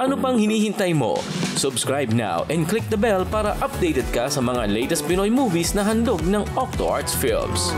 Ano pang hinihintay mo? Subscribe now and click the bell para updated ka sa mga latest Pinoy movies na handog ng Octo Arts Films.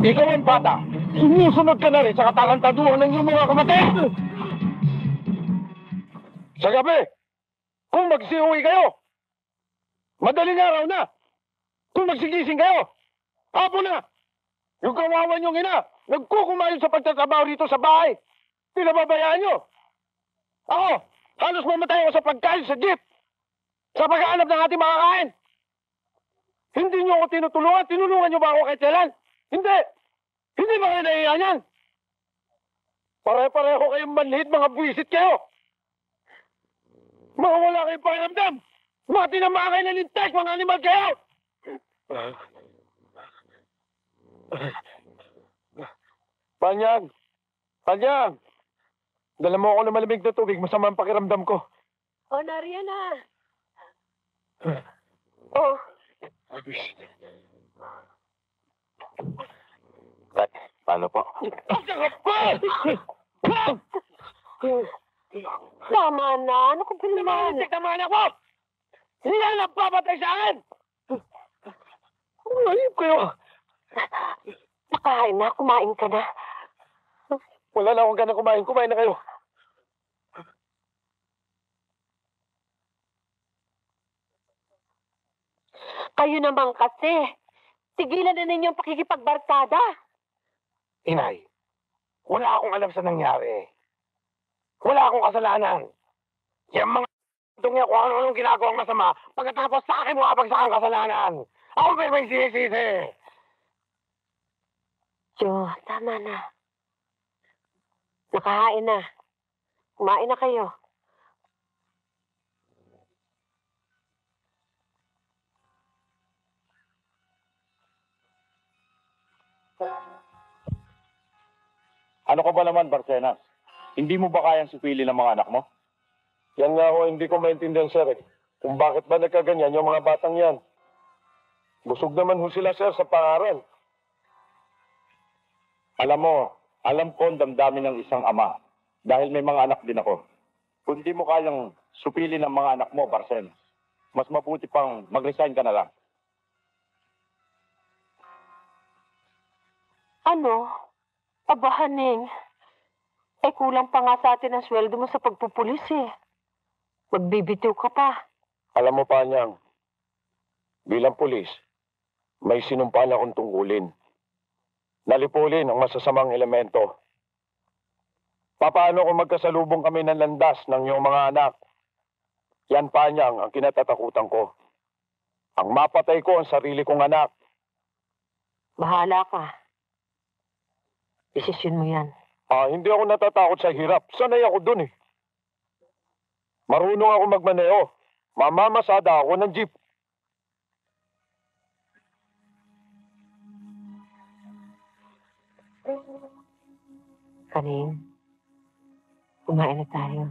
Ikaw ang bata! Sumusunod ka na rin sa katarantaduhan ng iyong mga kapatid! Sa gabi, kung magsiuwi kayo, madaling araw na! Kung magsigising kayo, hapon na! Yung kawawan niyong ina, nagkukumayon sa pagtatrabaho rito sa bahay, pinababayaan niyo! Ako, halos mamatay ako sa pagkain sa jeep, sa paghahanap ng ating mga kain! Hindi niyo ako tinutulungan, tinulungan niyo ba ako kahit kailan? Hindi! Hindi ba kayo naiiyan yan? Pare-pareho kayong manhid, mga buwisit kayo! Mga wala kayong pakiramdam! Mga tinamakay na lintek, mga animal kayo! Panyang! Panyang! Dala mo ako ng malamig na tubig, masama ang pakiramdam ko. Oh, nariyan na. Oh! Paano po? Tama na. Ano kung pinaman? Tama na ko! Hindi na nagpapatay sa akin! Ayip kayo! Nakain na. Kumain ka na. Wala na akong ganang kumain. Kumain na kayo. Kayo naman kasi. Tigilan na ninyong pakikipagbarkada. Inay, wala akong alam sa nangyari. Wala akong kasalanan. Yung mga itong yan kung ano-anong ginagawang masama, pagkatapos sa akin makapagsak ang kasalanan. Ako pa may sisi-sisi. Jo, tama na. Nakahain na. Kumain na kayo. Ano ka ba naman, Barcenas? Hindi mo ba kayang supili ng mga anak mo? Yan nga ako hindi ko maintindihan, sir. Kung bakit ba nagkaganyan yung mga batang yan. Busog naman ho sila, sir, sa pangaral. Alam mo, alam ko ang damdamin ng isang ama. Dahil may mga anak din ako. Kung hindi mo kayang supili ng mga anak mo, Barcenas, mas mabuti pang mag-resign ka na lang. Ano? Abahaning. Kulang pa nga sa atin ang sweldo mo sa pagpupulis eh. Magbibitiw ka pa. Alam mo pa niyang, bilang pulis, may sinumpaan akong tungkulin. Nalipulin ang masasamang elemento. Paano kung magkasalubong kami ng landas ng iyong mga anak? Yan pa niyang ang kinatatakutan ko. Ang mapatay ko ang sarili kong anak. Bahala ka. Desisyon mo yan. Hindi ako natatakot sa hirap. Sanay ako dun eh. Marunong ako magmaneho. Mamamasada ako ng jeep. Kaning, kumain na tayo.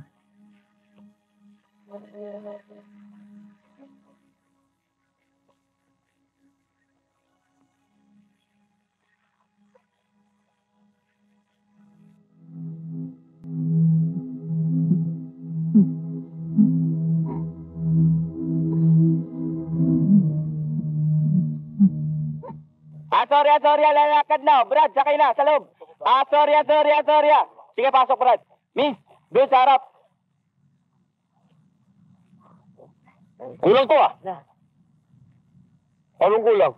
Sorry, lalakad na. Brad, sakay na, sa loob. Sorry. Sige, pasok, Brad. Miss, doon sa harap. Kulang to ah. Anong kulang?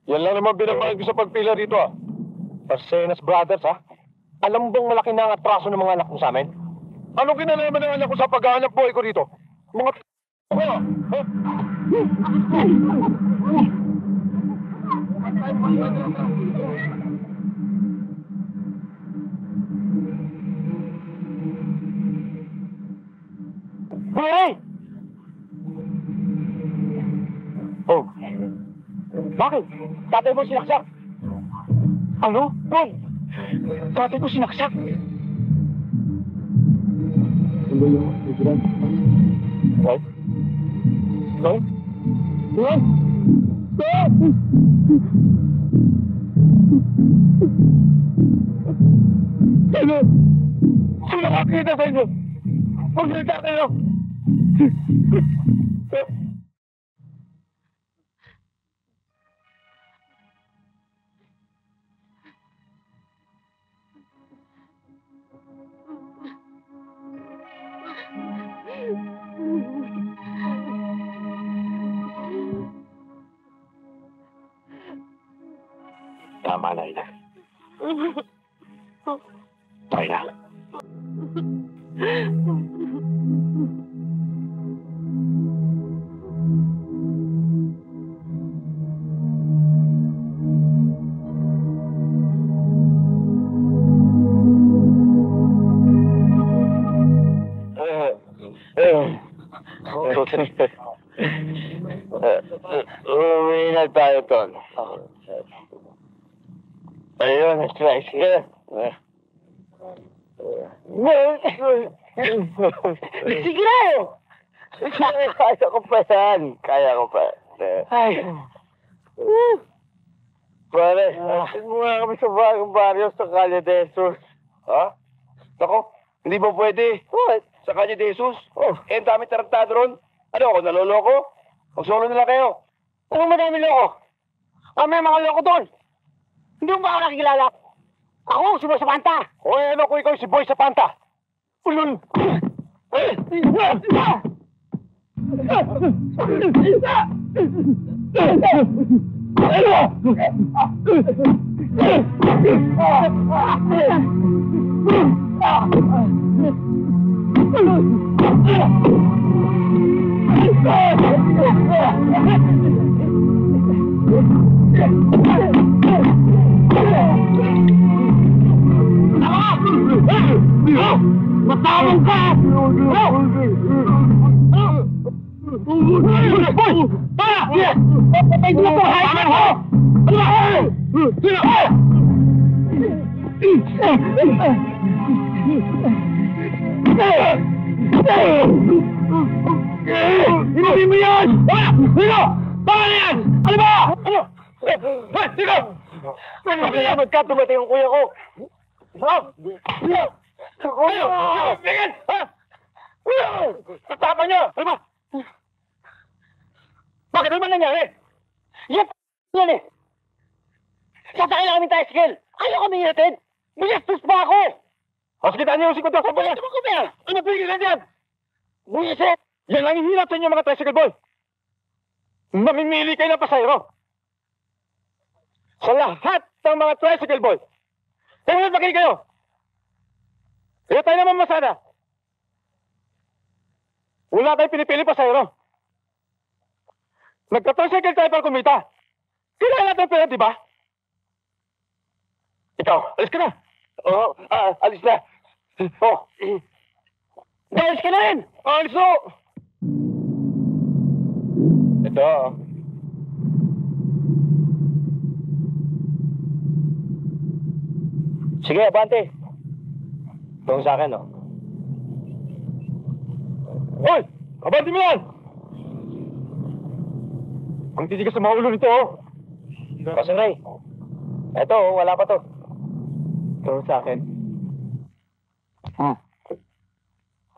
Yan lang naman binabayad ko sa pagpila rito ah. Parsenas Brothers ah. Alam mo bang malaki na ang atraso ng mga anak mo sa amin? Anong kinalaman ng anak ko sa paghahanap buhay ko rito? Mga ko! Hey! Oh, Bakit? Tatay mo sinaksak. ano? Hey! Tatay ko sinaksak. Right? No? Ano? Sino nakakita sa inyo? Magsalita kayo! Tama na, Ina. Tayo na. Uwi na tayo, Ton. Ayun, tricycle. Sige na yun! Kaya ko pa yan. Kaya ko pa. Ay. Pare, muna kami sa bagong baryo sa Calle de Jesus. Ha? Nako, hindi ba pwede? What? Sa Calle de Jesus? Ang dami taraktado ron. Ano ako, naloloko? Mag-solo na lang kayo. Anong madami loko? May mga loko doon. Hindi mo ba ako nakikilala? Ako, si Boy Sapanta. O ano ko ikaw si Boy Sapanta? Ulul! Matawag ka! Boy! Para! Patay mo po! Hayaman mo! Ano ba? Sino? Inumin mo yan! Sino? Baka na yan! Ano ba? Ano? Sino? Salamat ka, tumatay ang kuya ko. Kuya! Bigyan! Tatapa niyo! Ano ba? Bakit naman nangyari? Yan eh. Sasakay lang kami tricycle. Ayaw kami hiratid. Bigastos pa ako. Hospital niyo si Kuya sa buwan! Ano ko ba yan? Ano pigilan yan? Buisit. Yan lang hinihilap sa inyo mga tricycle boy. Mamimili kayo ng pasayro. Sa lahat ng mga tricycle boy. Kaya makinig kayo. Kaya tayo naman masada. Wala tayong pinipili pasayro. Nagka-tricycle tayo para kumita. Kailangan natin pera, di ba? Ikaw, alis ka na. Oo, alis na. Oh, Alis ka na rin. alis o! Ito. Sige, abante. Itong sa akin, oh. Hoy! Abante mo yan! Ang titigas sa mga ulo nito, oh. Pasang Ray. Eto, wala pa to. Ito sa akin.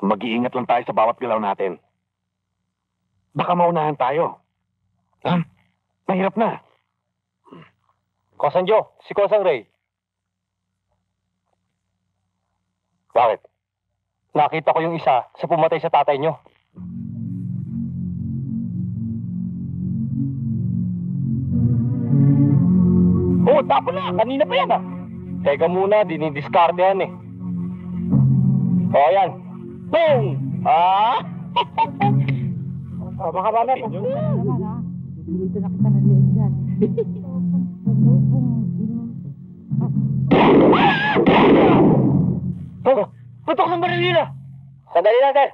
Mag-iingat lang tayo sa bawat galaw natin. Baka maunahan tayo. Ha? Mahirap na. Kosang Joe, si Kosang Ray. Bakit? Nakita ko yung isa sa pumatay sa tatay nyo. Oh, tapo na! Kanina pa yan ah! Teka muna, dinidiscard yan eh. O, yan. Boom! Ah! Baka ba na? Dito na kita ng leeg dyan. Oh, putok ng barilina! Sandali lang, sir.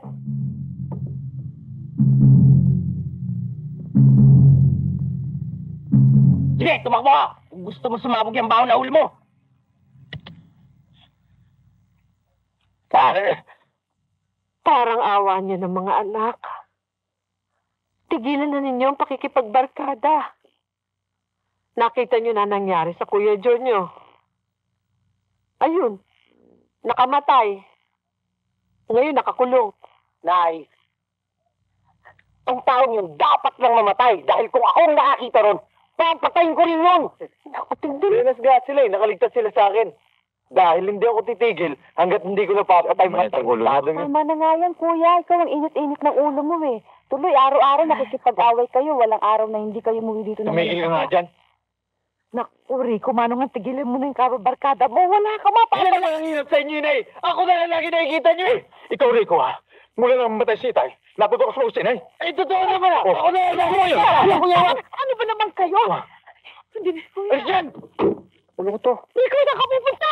Sige, tumakbo ka! Kung gusto mo sumabog yung baon na ulo mo. Parang awa niyo ng mga anak. Tigilan na ninyo ang pakikipagbarkada. Nakita niyo na nangyari sa Kuya John niyo. Ayun, nakamatay. Ngayon nakakulong. Nay, ang taong yun dapat lang mamatay dahil kung ako ang nakakita ron, papatayin ko rin yun. Naku, tignan. Binasgat sila eh, nakaligtas sila sa akin. Dahil hindi ako titigil hanggat hindi ko napapatay mga tangulo. Tama na nga yan, kuya. Ikaw ang init-init ng ulo mo eh. Tuloy, araw-araw nakikipag-away kayo. Walang araw na hindi kayo muwi dito ng Tumigil ka nga dyan. Naku, Rico, manong nga tigilan mo na yung kababarkada mo. Wala ka ma. Ano naman ang hirap sa inyo yun eh? Ako na lang lagi nakikita nyo eh. Ikaw, Rico ha? Mula nang mamatay si Itay, naputok ko sa usin eh. Eh, totoo naman ah. Ako na lang mo yun. Ano ba naman kayo? Hindi na, kuya. Ay, yan! Ulo ko to. Rico, na ka pupunta!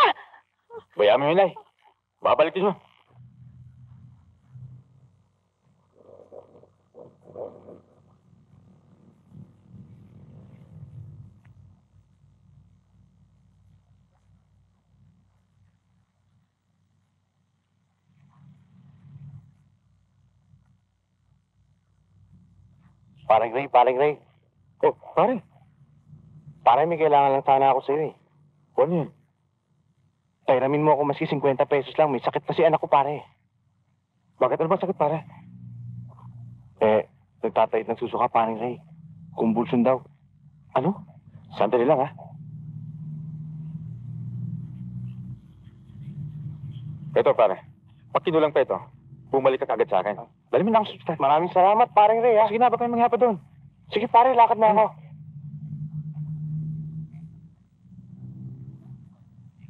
Bayaan mo yun ay. Babalikin mo. Paring Ray. Oh, pare. Pare, may kailangan lang sana ako sa'yo eh. Ano yun? Pairamin mo ako maski 50 pesos lang. May sakit kasi anak ko, pare. Bakit? Ano ba sakit, pare? Nagtatayit ng susuka, paring Ray. Kumbulsyon daw. Ano? Sandali lang, ha? Ito, pare. Pag kinulang pa ito, bumalik ka kagad sa akin. Dali mo na ako sa. Maraming salamat, paring Ray, ha? Sige na, baka may mangyapa doon. Sige, pare, lakad na ako.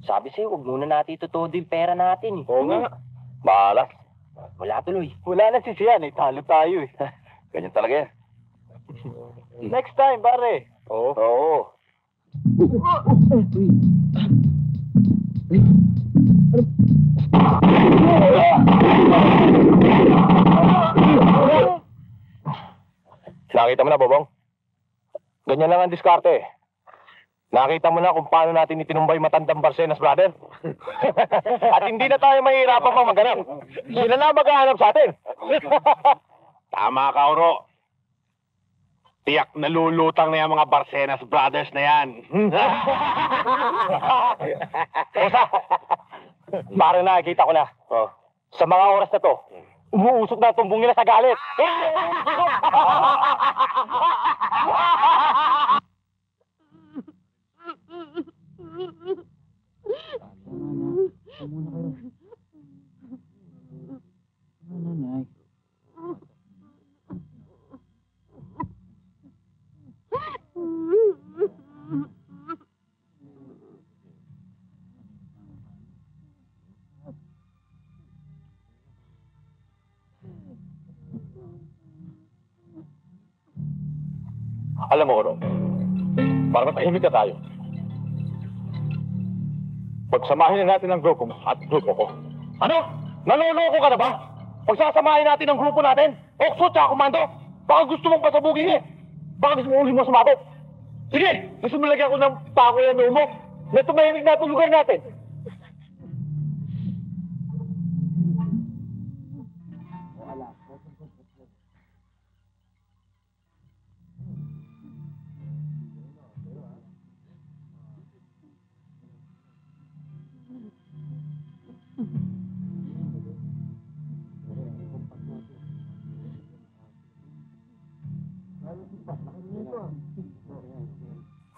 Sabi sa'yo, huwag muna natin itutudo yung pera natin eh. Oo nga. Bahala. Wala tuloy. Wala na sisiyan, eh. Talo tayo, eh. Ganyan talaga yan. Next time, pare. Oo. Oo. Nakita mo na, Bobong? Ganyan lang ang diskarte. Nakita mo na kung paano natin itinumbay matandang Barcenas, brother. At hindi na tayo mahihirapan pang maghanap. Sila na maghahanap sa atin. Tama ka, Oro. Tiyak na lulutang na yung mga Barcenas brothers na yan. Osa, parang nakikita ko na. Oh. Sa mga oras na to, umuusok na tumbong nila sa galit. Alam mo, Oro, parang tahimik na tayo. Pagsamahin na natin ang grupo mo at grupo ko. Ano? Naloloko ka na ba? Pagsasamahin natin ang grupo natin? Okso tsaka komando? Baka gusto mong pasabugin eh. Baka gusto mong mo sumabot. Sige, gusto mo lagyan ko ng pako yan mo na tumahimik na itong lugar natin.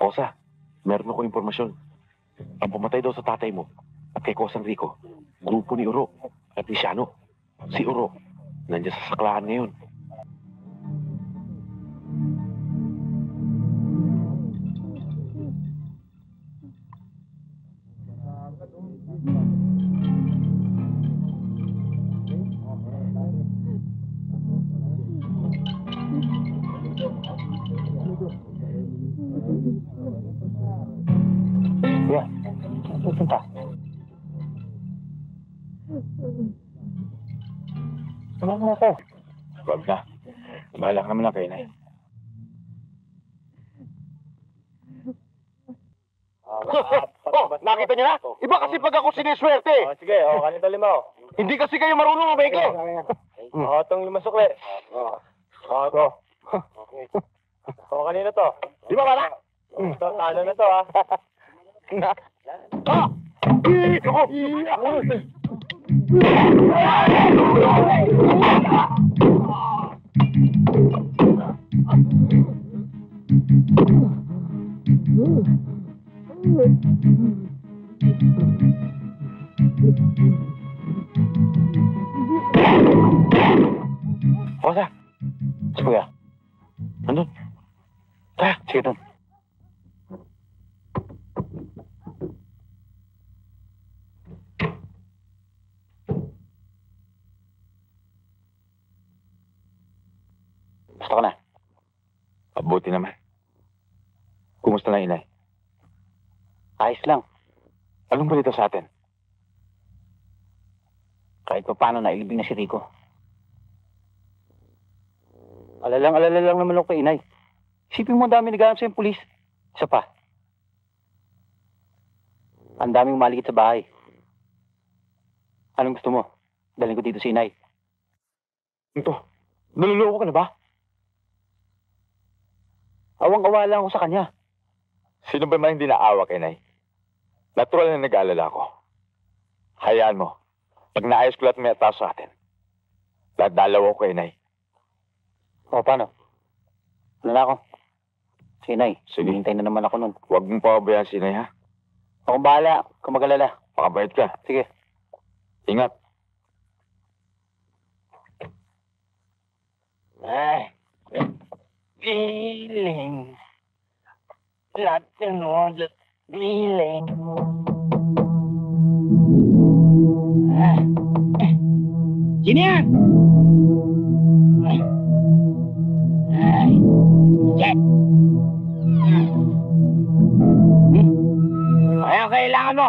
Osa, meron akong impormasyon. Ang pumatay daw sa tatay mo at kay Kosang Rico, grupo ni Uro at ni Siano. Si Uro, nandiyan sa saklaan ngayon. Kuya, pupunta. Sama mo ako. Wag na. Bahala ka naman lang kay Inay. Nakita niyo na? Iba kasi pag ako siniswerte. Sige, kanito lima. Hindi kasi kayo marunong umeke. Itong lima sukle. Ito. Kanino to? Di ba wala? Ano na to, ha? Kosa! Si Kuya. Nandun. Tara, sige doon. Basta ka na. Mabuti naman. Kumusta na, Inay? Ayos lang. Anong balita sa atin? Kahit pa paano nailibing na si Rico. Alala lang naman ako kay Inay. Isipin mo ang dami naghanap sa'yo yung pulis. Isa pa. Ang daming malikit sa bahay. Anong gusto mo? Dalhin ko dito si Inay. Ito, naluloko ka na ba? Awang-awa lang ako sa kanya. Sino ba man hindi naawa kay Inay? Natural na nag-aalala ko. Hayaan mo. Pag naayos ko lahat may ataso sa atin, dadalaw ako kay Inay. O, paano? Wala na ako. Si Inay, Sige. hintay na naman ako nun. Huwag mong pababayaan si Inay, ha? Akong bahala, kung mag-alala. Pakabait ka. Sige. Ingat. Ay, feeling. Nothing more than feeling. Sino yan? Ay, shit. Ano kailangan mo?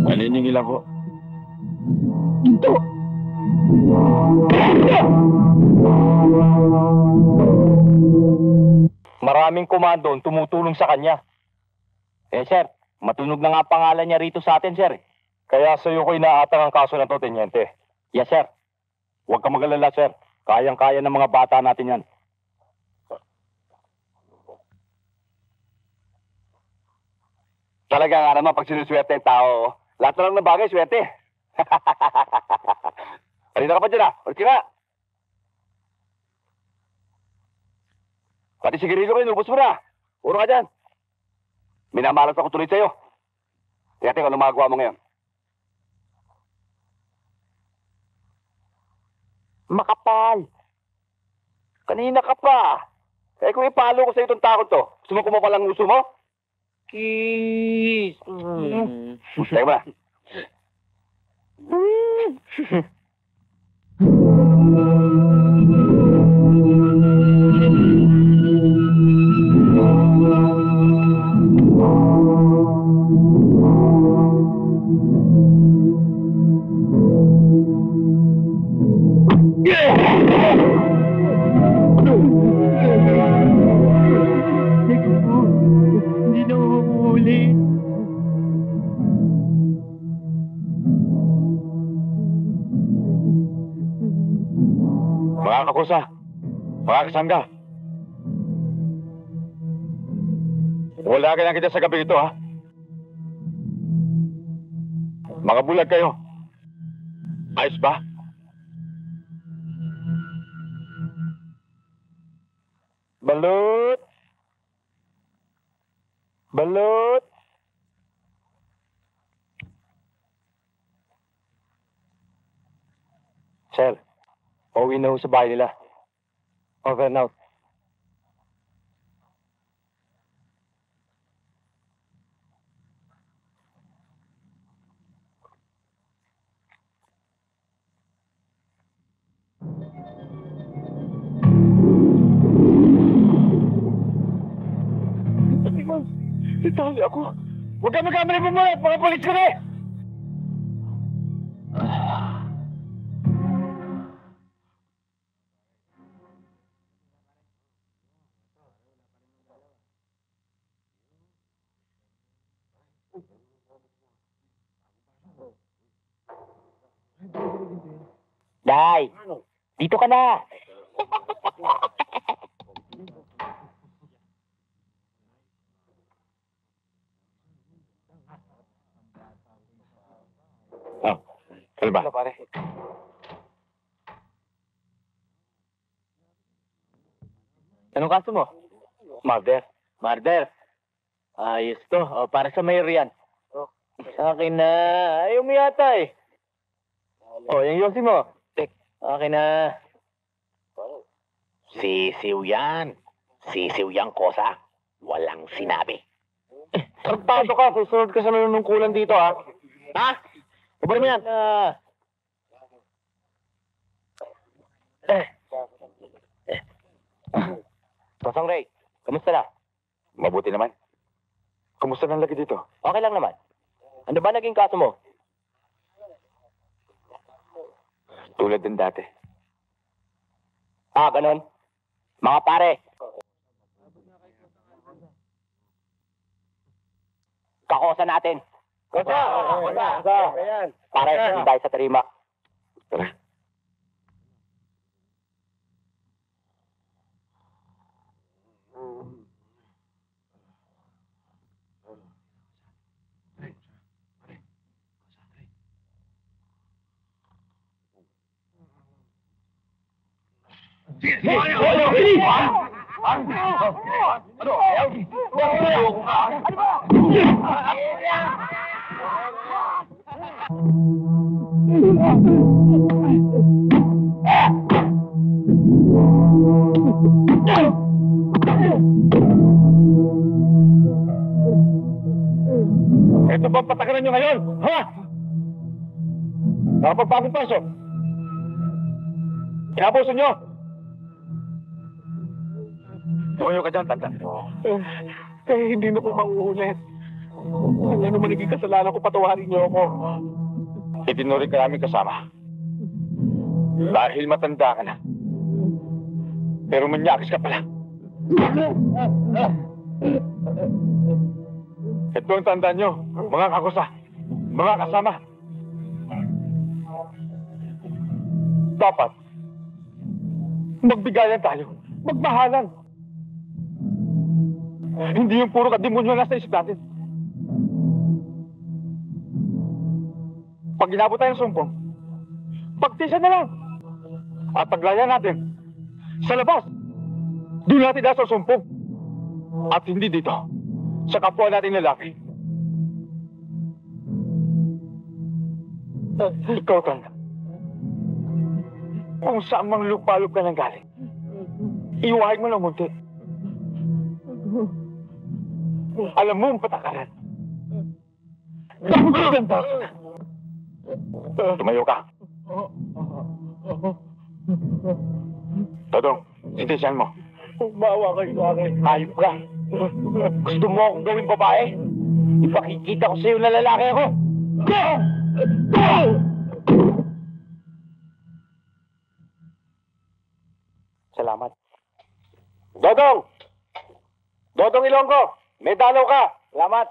Maniningil ako. Ito. Maraming komando ang tumutulong sa kanya. Eh, sir, matunog na nga pangalan niya rito sa atin, sir. Kaya sa'yo ko inaatang ang kaso na to, Tenyente. Yes, sir. Huwag ka mag-alala, sir. Kayang-kaya ng mga bata natin yan. Talaga nga naman, pag sinuswerte ang tao, lahat na lang ng bagay, swerte. Halina ka pa dyan, ah. Ulit ka nga. Pati sigarilyo ko, inubos mo na. Puro ka dyan. Minamalas ako tuloy sa'yo. Tiyate, ano magagawa mo ngayon? Makapal. Kanina ka pa. Eh kung ipalo ko sa'yo itong takot to, gusto mo kumapal ang uso mo? Kiss. Teka ba? Hindi na uulit. Mga kakusa. Mga kasangga. Wala ka lang kita sa gabi ito, ha? Mga bulag kayo. Ayos ba? Balot! Sir, pauwi na ho sa bahay nila. Over and out. Itali ako. Huwag ka magkamali mo muna at mga polis ka na eh. Day! Dito ka na! Ano ba? Pare? Anong kaso mo? Murder. Murder? Ayos to. O, para sa mayor yan. Sa akin na. Ayaw mo yata eh. O, yung yosi mo. Tek. Akin na. Sisiw yan. Sisiw yang kosa. Walang sinabi. Tartado ka. Susunod ka sa nanunungkulan dito ha. Ha? Iba mo yan. Pasang Ray, kamusta na? Mabuti naman. Kumusta nang lagi dito? Okay lang naman. Ano ba naging kaso mo? Tulad din dati. Ah, ganon. Mga pare. Kakosa natin. Kosa! Pare, hindi tayo sa tarima. Tara. Ito ba patakaran nyo ngayon? Ha? Nakapagpagong paso. Inabuso nyo. Tumayo ka dyan, tanda. Hindi na po mauulit. Ano naman naging kasalanan ko, patawarin nyo ako. Itinuring ka namin kasama. Dahil matanda ka na. Pero manyakis ka pala. Ito ang tanda nyo, mga kakusa, mga kasama. Dapat, magbigayan tayo, magmahalan. Hindi yung puro kademonyo nasa isip natin. Pag inabot tayo ng sumpong, pagtisan na lang. At paglayan natin, sa labas, doon natin dahil sa sumpong. At hindi dito, sa kapwa natin lalaki. Ikaw, Tanda. Kung saan mang lupalop ka nang galing, iwahig mo ng munti. Alam mo ang patakaran. Ganda ka na. Tumayo ka. Todong, sintisyan mo. Bawa kayo akin. Hayop ka. Gusto mo akong gawing babae? Ipakikita ko sa'yo na lalaki ako. Salamat. Dodong! Dodong Ilonggo! May dalaw ka! Salamat.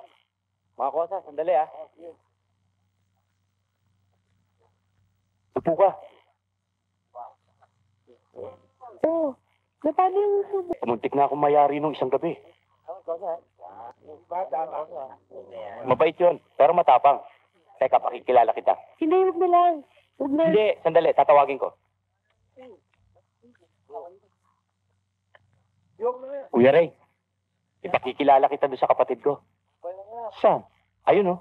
Mga kosa, sandali ah. Upo ka. Oh, napano yung subo? Muntik na akong mayari nung isang gabi. Mabait yun, pero matapang. Teka, pakikilala kita. Hindi, huwag na lang. Huwag na. Hindi, sandali, tatawagin ko. Kuya Ray, ipakikilala kita doon sa kapatid ko. Saan? Ayun, oh.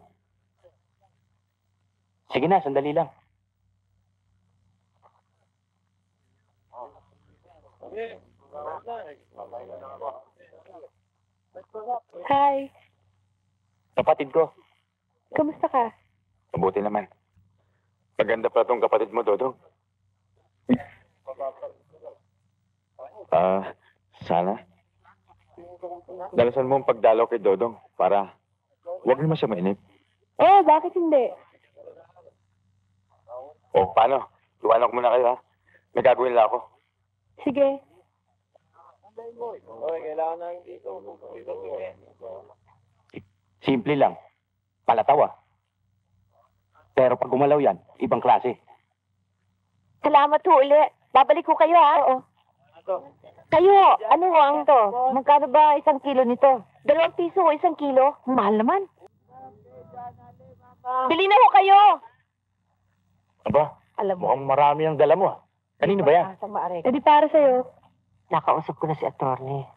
Sige na, sandali lang. Hi, Kapatid ko. kamusta ka? Mabuti naman. Maganda pa tong kapatid mo, Dodong. Sana. Dalasan mo ang pagdalaw kay Dodong para huwag naman siya mainip. Oh, bakit hindi? O, paano? Iwanan ko muna kayo, ha? May gagawin lang ako. Sige. Simple lang. Palatawa. Pero pag gumalaw yan, ibang klase. Salamat ho uli. Babalik ko kayo, ha? Oo. Kayo, ano ho ang to? Magkano ba 1 kilo nito? 2 piso o 1 kilo? Mahal naman. Bili na ho kayo! Aba, Alam mo, mukhang marami ang dala mo, ah. Kanino ba yan? eh di para sa'yo. Nakausap ko na si attorney.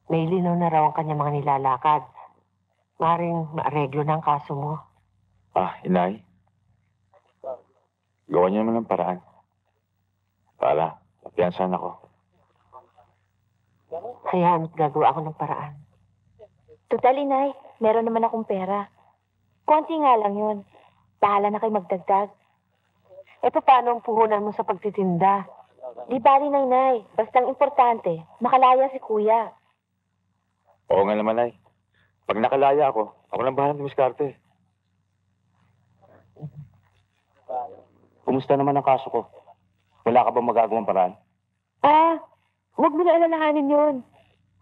May linaw na raw ang kanya mga nilalakad. Maring maareglo na ang kaso mo. Inay. Gawa niyo naman ng paraan. Para, mapiyansahan ako. Hayaan at gagawa ako ng paraan. Total, inay, meron naman akong pera. Konti nga lang yun. Bahala na kayo magdagdag. E paano ang puhunan mo sa pagtitinda? Di bali, nay. Basta ang importante, makalaya si kuya. Oo nga naman, Nay. Pag nakalaya ako nang bahala ng miskarte. Kumusta naman ang kaso ko? Wala ka ba magagawang paraan? Huwag mo na alalahanin yun.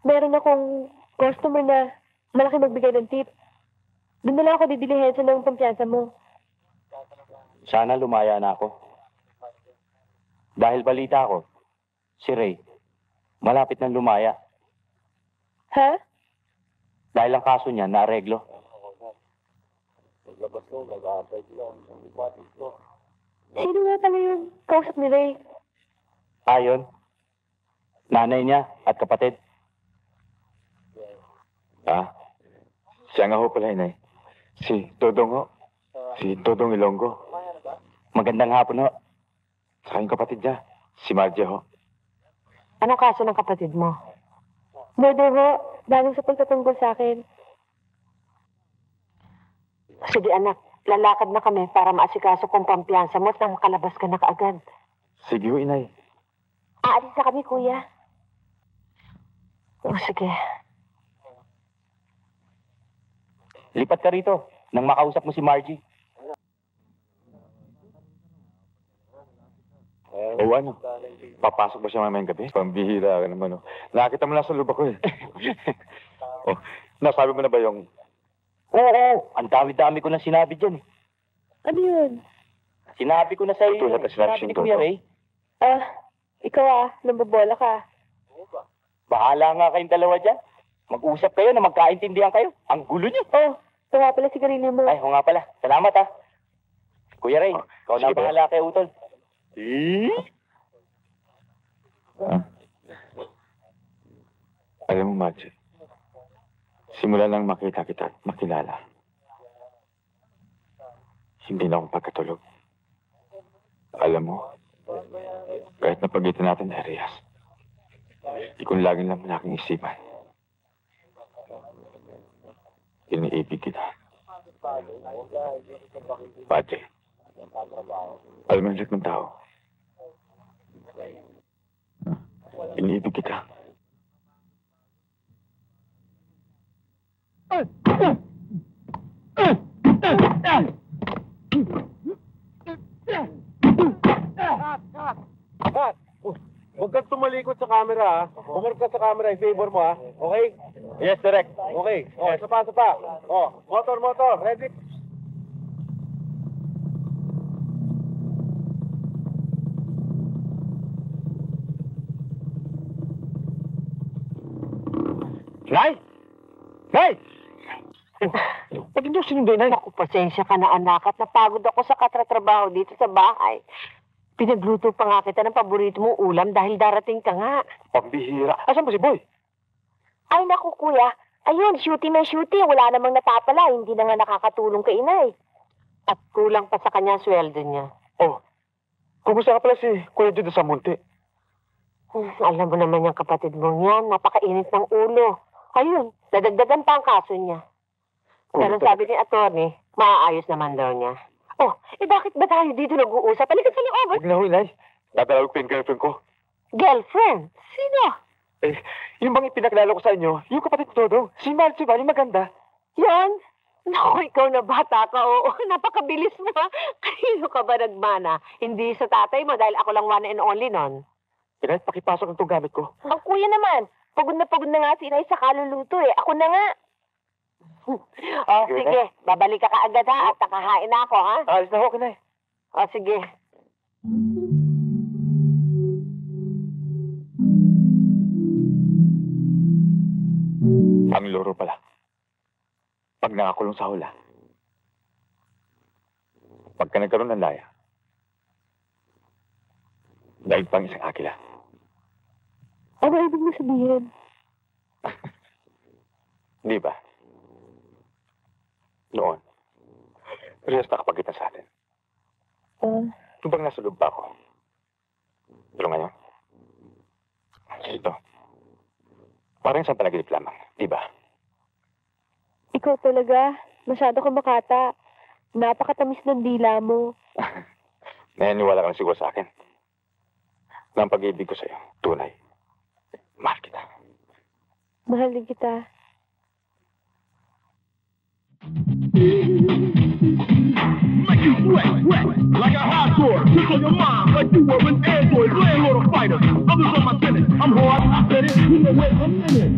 Meron akong customer na malaki magbigay ng tip. Doon na lang ako didilihin sa ng pampiyansa mo. Sana lumaya na ako. Dahil balita ko, si Ray, malapit ng lumaya. Ha? Dahil ang kaso niya naareglo. Sino nga pala yung kausap ni Ray? Ayon, nanay niya at kapatid. Siya nga ho pala, Inay. Si Dodong ho. Si Dodong Ilonggo. Magandang hapon ho. Saka yung kapatid niya, si Margia ho. Anong kaso ng kapatid mo? Murder ho. Dahil sa pagtatanggol sa akin. Sige anak, lalakad na kami para maasikaso kong pampiyansa mo at nang makalabas ka na kaagad. Sige ho, Inay. Aalis na kami, kuya. Sige. Lipat ka rito nang makausap mo si Margie. O ano? Papasok ba siya mamayang gabi? Pambihira ka naman, Nakita mo lang sa luba ko, eh. Nasabi mo na ba yung... Oo, ang dami-dami ko na sinabi dyan. Ano yun? Sinabi ko na sa iyo. Tulad na sinabi Sinabi ni siyang Kuya totoo. Ray. Ikaw nambobola ka. Bahala nga kayong dalawa dyan. Mag-usap kayo na magkaintindihan kayo. Ang gulo niyo. Ito nga pala sigarilyo mo. Ay, oo nga pala. Salamat ha. Kuya Ray, ikaw na sige ba? bahala kay Utol. Alam mo, Margie, simula lang makita kita at makilala. Hindi na akong pagkatulog. Alam mo, kahit napagitan natin ni Arias, ikaw laging lang ang aking isipan. Iniibig kita. Padre, alam mo lahat ng tao. Iniibig kita. Huwag kang tumalikod sa camera, ha? Bumarap ka sa camera, i-favor mo, ha? Okay? Yes, direct. Okay. Isa pa. Motor, ready? Nay! Ba't hindi ako sinunday, Nay? Naku, pasensya ka na anak at napagod ako sa katratrabaho dito sa bahay. Pinagluto pa nga kita ng paborito mong ulam dahil darating ka nga. Pambihira. Asan ba si Boy? Ay naku kuya, Ayun, shooting ng shooting. Wala namang napapala. Hindi na nga nakakatulong kay inay. At kulang pa sa kanya sweldo niya. Oh, kumusta ka pala si Kuya Jude sa Munti? Alam mo naman yung kapatid mong yan. Napakainit ng ulo. Ayun, nadagdagan pa ang kaso niya. Pero sabi ni attorney, maaayos naman daw niya. Oh, bakit ba tayo dito nag-uusap? Halika sa loob. Huwag na ho, Inay. Dadalawag ko yung girlfriend ko. Girlfriend? Sino? Yung bang ipinaklalo ko sa inyo, yung kapatid ko Dodong, si Marcy ba, yung maganda? Yan? Naku, ikaw na bata ka. Oo, napakabilis mo. Kanino ka ba nagmana? Hindi sa tatay mo dahil ako lang one and only nun. Inay, pakipasok ang itong gamit ko. Ang kuya naman, pagod na nga si inay sa kaluluto eh. Ako na nga. Oh, sige. Babalik ka kaagad ha at nakahain na ako ha. Alis na ho, Inay. Oh, sige. Ang loro pala. Pag nakakulong sa hula. Pagka nagkaroon ng laya. Dahil pang isang akila. Ano ibig mo sabihin? Di ba? Noon, riyas nakapagitan sa atin. Nung bang nasa loob pa ako. Pero ngayon, ito. Parang isang panaginip lamang, di ba? Ikaw talaga. Masyado kang makata. Napakatamis ng dila mo. Naniniwala ka na siguro sa akin. Na ang pag-ibig ko sa'yo, tunay. Mahal kita. Mahal din kita. Make you sweat, like a hardcore. Tickle your mind like you were an android, landlord or fighter. Others on my sentence, I'm hard, I said it, you know what I'm in it.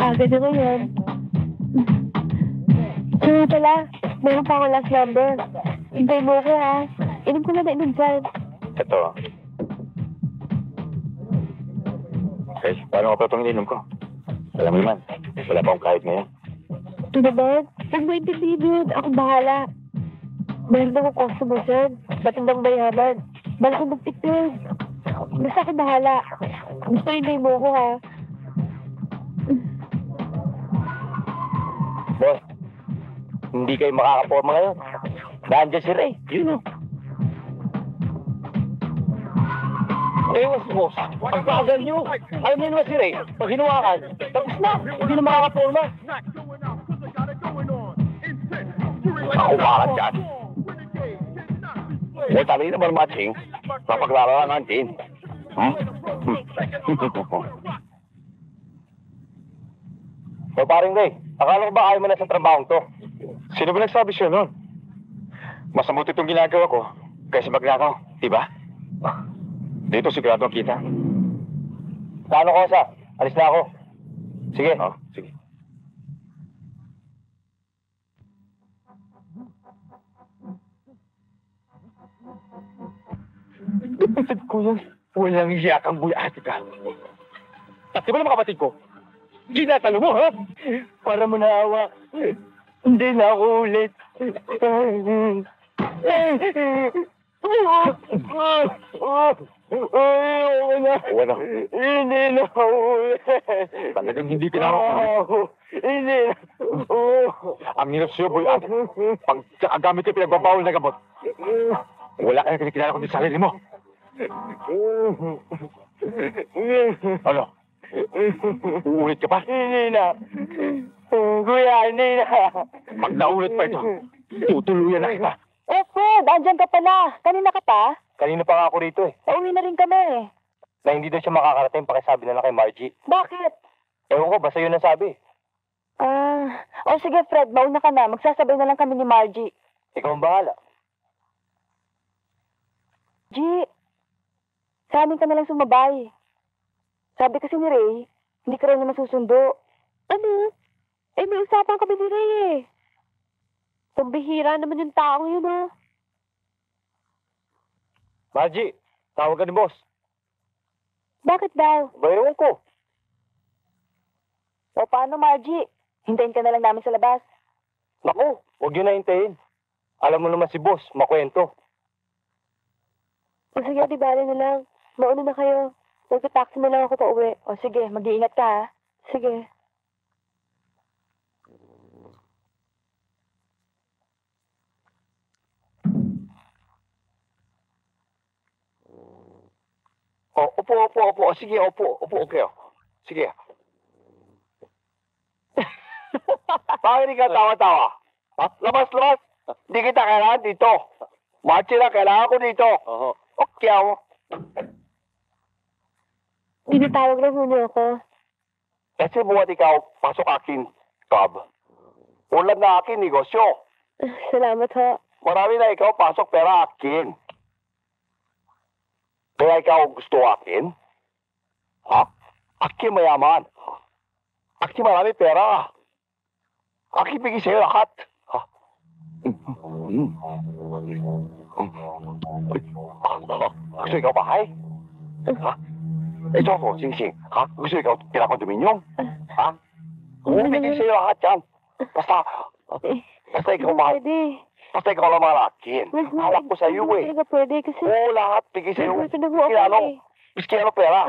Agad na ngayon. Nga pala, meron pa akong last number. Hintay mo ko ha. Inom ko na inom dyan. Ito. Okay, paano ka pa itong ininom ko? Alam mo naman, wala pa akong kahit ngayon. Ito naman, huwag mo intindihin yun. Ako bahala. Meron akong customer dyan. Matindang mayaman. Malaki magtipid. Basta ako bahala. Gusto hintay mo ko ha. Boss, hindi kayo makakaporma ngayon. Nandiyan si Ray. Yun o. Boss. Ang bagal nyo. Alam niyo naman si Ray. Pag hinawakan, tapos na. Hindi na makakaporma. Ako bakit yan? Eh, tali naman matching. Papaglaro lang natin. So, paring Ray, akala ko ba ayaw mo na sa trabaho to? Sino ba nagsabi siya noon? Mas mabuti itong ginagawa ko kaysa magnakaw, di ba? Dito sigurado ang kita. Paano ko sa? Alis na ako. Sige. Oh, sige. Kapatid ko yan. Walang iyakang buyati ka. At di ba naman kapatid ko? Ginatalo mo, ha? Para mo naawa. Hindi na ako ulit. Wala. Hindi na ako ulit. Talagang hindi pinakakulit. Hindi na. Ang hirap sa'yo, boy. Pag gamit yung pinagbabawal na gamot, wala kayong kinikilala kundi sarili mo. Ano? Uulit ka pa? Hindi na. Kuya, hindi na. Pag naulit pa ito, tutuluyan na kita. Fred, andyan ka pala. Kanina ka pa? Kanina pa nga ako rito eh. Pauwi na rin kami. na hindi daw siya makakarating pakisabi na lang kay Margie. Bakit? Ewan ko, basta yun ang sabi. O sige Fred, mauna ka na. Magsasabay na lang kami ni Margie. Ikaw ang bahala. G, sa amin ka na lang sumabay. Sabi kasi ni Ray, hindi ka rin naman susundo. Ano? Eh, may usapan kami ni Ray eh. Pambihira naman yung tao yun ha. Margie, tawag ka ni boss. Bakit daw? Bayawan ko. O paano Margie? Hintayin ka na lang namin sa labas. Naku, huwag yun na hintayin. Alam mo naman si boss, makwento. O sige, di bale na lang. Mauna na kayo. Magta-taxi na lang ako pa uwi. O sige, mag-iingat ka ha. Sige. Oh, opo. Sige, opo, kayo. Sige. Bakit hindi ka tawa-tawa? Ha? Labas. Hindi kita kailangan dito. Marchi na, kailangan ko dito. Okay ako. Tinatawag lang muna ako. Kasi buhat ikaw, pasok akin, club. Ulan na akin, negosyo. Salamat ho. Marami na ikaw, pasok pera akin. Kaya ikaw gusto akin? Ha? Akin mayaman. Akin marami pera. Akin bigay sa'yo lahat. Ha? Gusto ikaw bahay? Ha? Ito ako, Sing-Sing. Ha? Gusto ikaw pinakondominium? Ha? Bigay sa'yo lahat yan. Basta ikaw bahay. Pwede. Basta ikaw lang mga akin. Hawak ko sa'yo eh. Hindi talaga pwede kasi... Oo, lahat. Bigay sa'yo. Pinagawa ko Kinano? eh. Miski pera.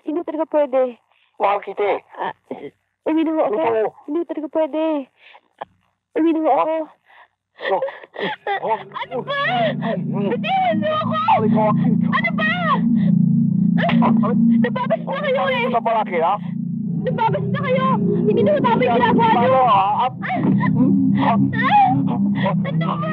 Hindi talaga pwede. Mahal kita eh. Uminom ako. Ito. Hindi talaga pwede. Uminom ako. Ano ba? Bitiwan niyo ako! Ano ba? Nababas na kayo eh! Ito pala kaya? Nababas na kayo! Hindi na tama yung ginagawa niyo! Ano ba?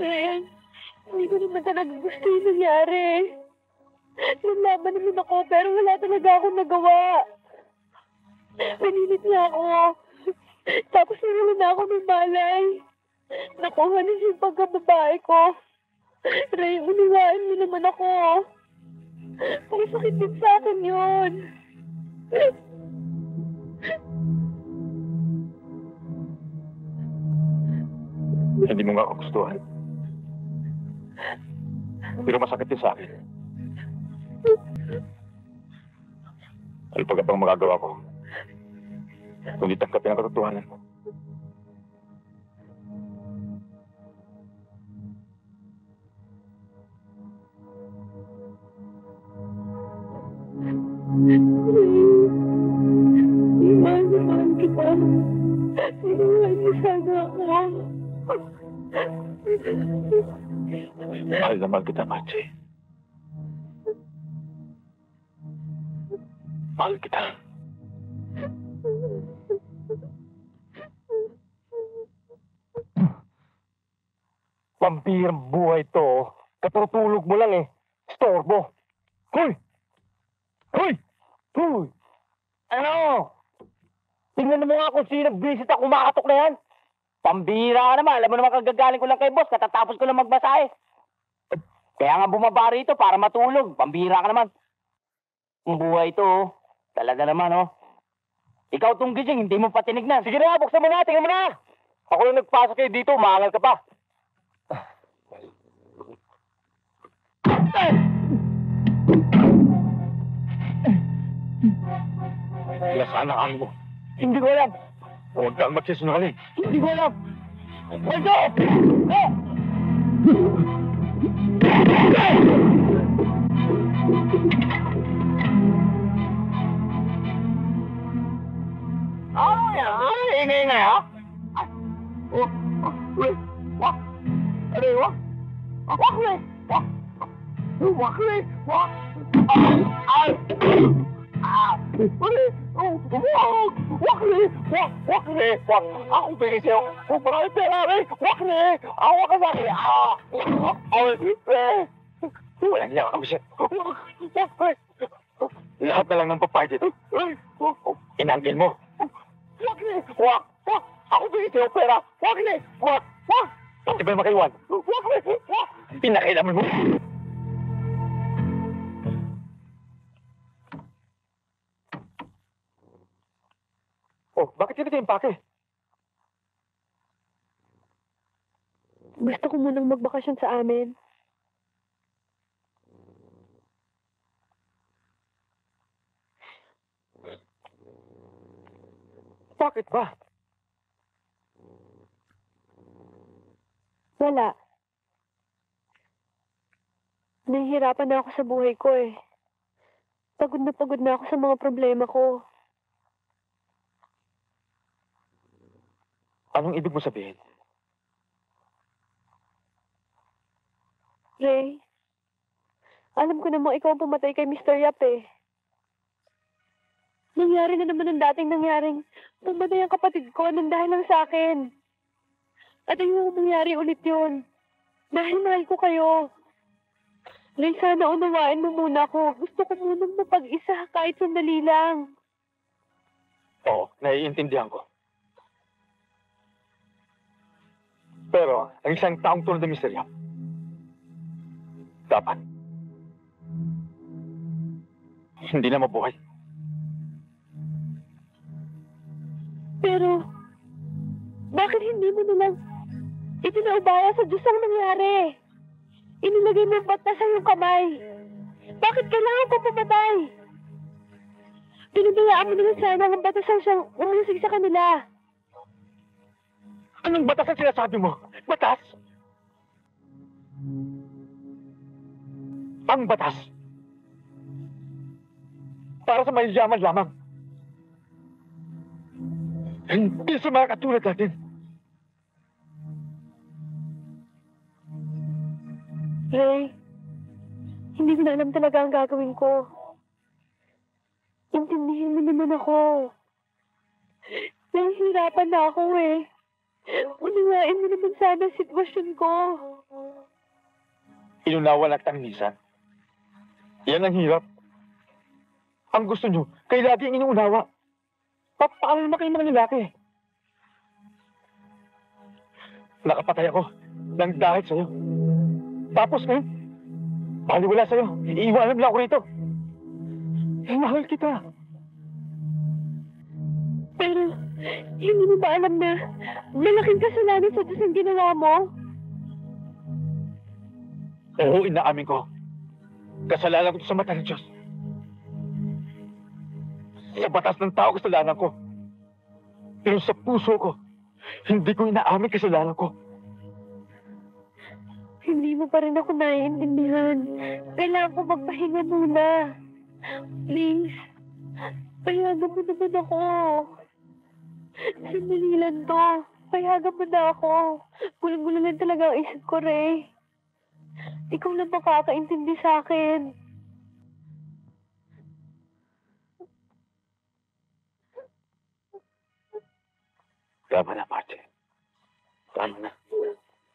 Ren, hindi ko naman talaga gusto yung nangyari. Nalaman naman ako, pero wala talaga akong nagawa. Pinilit niya ako. Tapos naroon na ako ng malay. Nakuha niya yung pagkababae ko. Ray, uniwaan mo naman ako. Pakisakit din sa akin yun. Hindi mo nga ako gustuhan. Pero masakit din sa akin. Ano pa bang magagawa ko? Kundi tanggapin ang katotohanan mo. Mahal kita. Inuwan niyo sana ako. Mahal na mahal kita, Margie. Mahal kita. Pampirang buhay to. Katutulog mo lang eh. Storbo. Hoy! Hoy! Hoy! Ano? Tingnan mo nga kung sino nag-visit ako kumakatok na yan. Pambira ka naman. Alam mo naman kagagaling ko lang kay boss. Katatapos ko lang magbasahe. Kaya nga bumaba rito para matulog. Pambira ka naman. Ang buhay ito, oh. Talaga naman, oh. Ikaw tong gising, hindi mo pa tinignan. Sige na, buksan mo na, tingnan mo na. Ako lang nagpasok kayo dito, umangal ka pa. Lasaan ang mo. Hindi ko alam. Huwag kang magsisungaling. Hindi ko alam. Waldo! Oh! Wakre, wak! Wakre! Wak! Wakre! Wak! Ay! Wakre! Wakre! Wak! Wakre! Wak! Ako bigay sa'yo! Kung marami pera, eh! Wakre! Awa ka sa'kin! Ay! Walang niya kami, sir. Wakre! Lahat na lang ng papay dito. Inangkin mo. Wakre! Wak! Wak! Ako bigay sa'yo pera! Wakre! Wak! Wak! Pati ba makaiwan? Wakre! Wak! Pinakailaman mo. Oh, bakit hindi yung pake? Gusto ko munang magbakasyon sa amin. Bakit ba? Wala. Nahihirapan na ako sa buhay ko eh. Pagod na ako sa mga problema ko. Anong ibig mo sabihin? Ray, alam ko namang ikaw ang pumatay kay Mr. Yap eh. Nangyari na naman ang dating nangyaring pumatay ang kapatid ko nang dahil lang sa akin. At ayoko mangyari ulit yun. Dahil mahal ko kayo. Ray, sana unawain mo muna ako. Gusto ko munang mapag-isa kahit sandali lang. Oo, naiintindihan ko. Pero, ang isang taong tulad ng Mr. Yap, dapat hindi na mabuhay. Pero, bakit hindi mo nalang itinaubaya sa Diyos ang nangyari? Inilagay mo ang batas sa iyong kamay. Bakit kailangan ko pumatay? Pinabayaan mo naman sana ang batas ang siyang umusig sa kanila. Anong batas ang sinasabi mo? Batas? Ang batas? Para sa mayayaman lamang. Hindi sa mga katulad natin. Ray, hindi ko na alam talaga ang gagawin ko. Intindihin mo naman ako. Nahihirapan na ako eh. Unawain mo naman sana ang sitwasyon ko. Inunawa na kitang minsan. Yan ang hirap. Ang gusto nyo, kayo lagi ang inuunawa. Paano naman kayo mga lalaki? Nakapatay ako ng dahil sa'yo. Tapos ngayon, baliwala sa'yo. Iiwanan mo lang ako rito. Mahal kita. Pero, hindi mo ba alam na malaking kasalanan sa Diyos ang ginawa mo? Oo, inaamin ko. Kasalanan ko sa mata ng Diyos. Sa batas ng tao, kasalanan ko. Pero sa puso ko, hindi ko inaamin kasalanan ko. Hindi mo pa rin ako naiintindihan. Kailangan ko magpahinga muna. Please, payagan mo naman ako. Sandali lang to. Payagan mo na ako. Gulang-gulang lang talaga ang isip ko, Ray. Ikaw lang makakaintindi sa akin. Tama na, Marty. Tama na.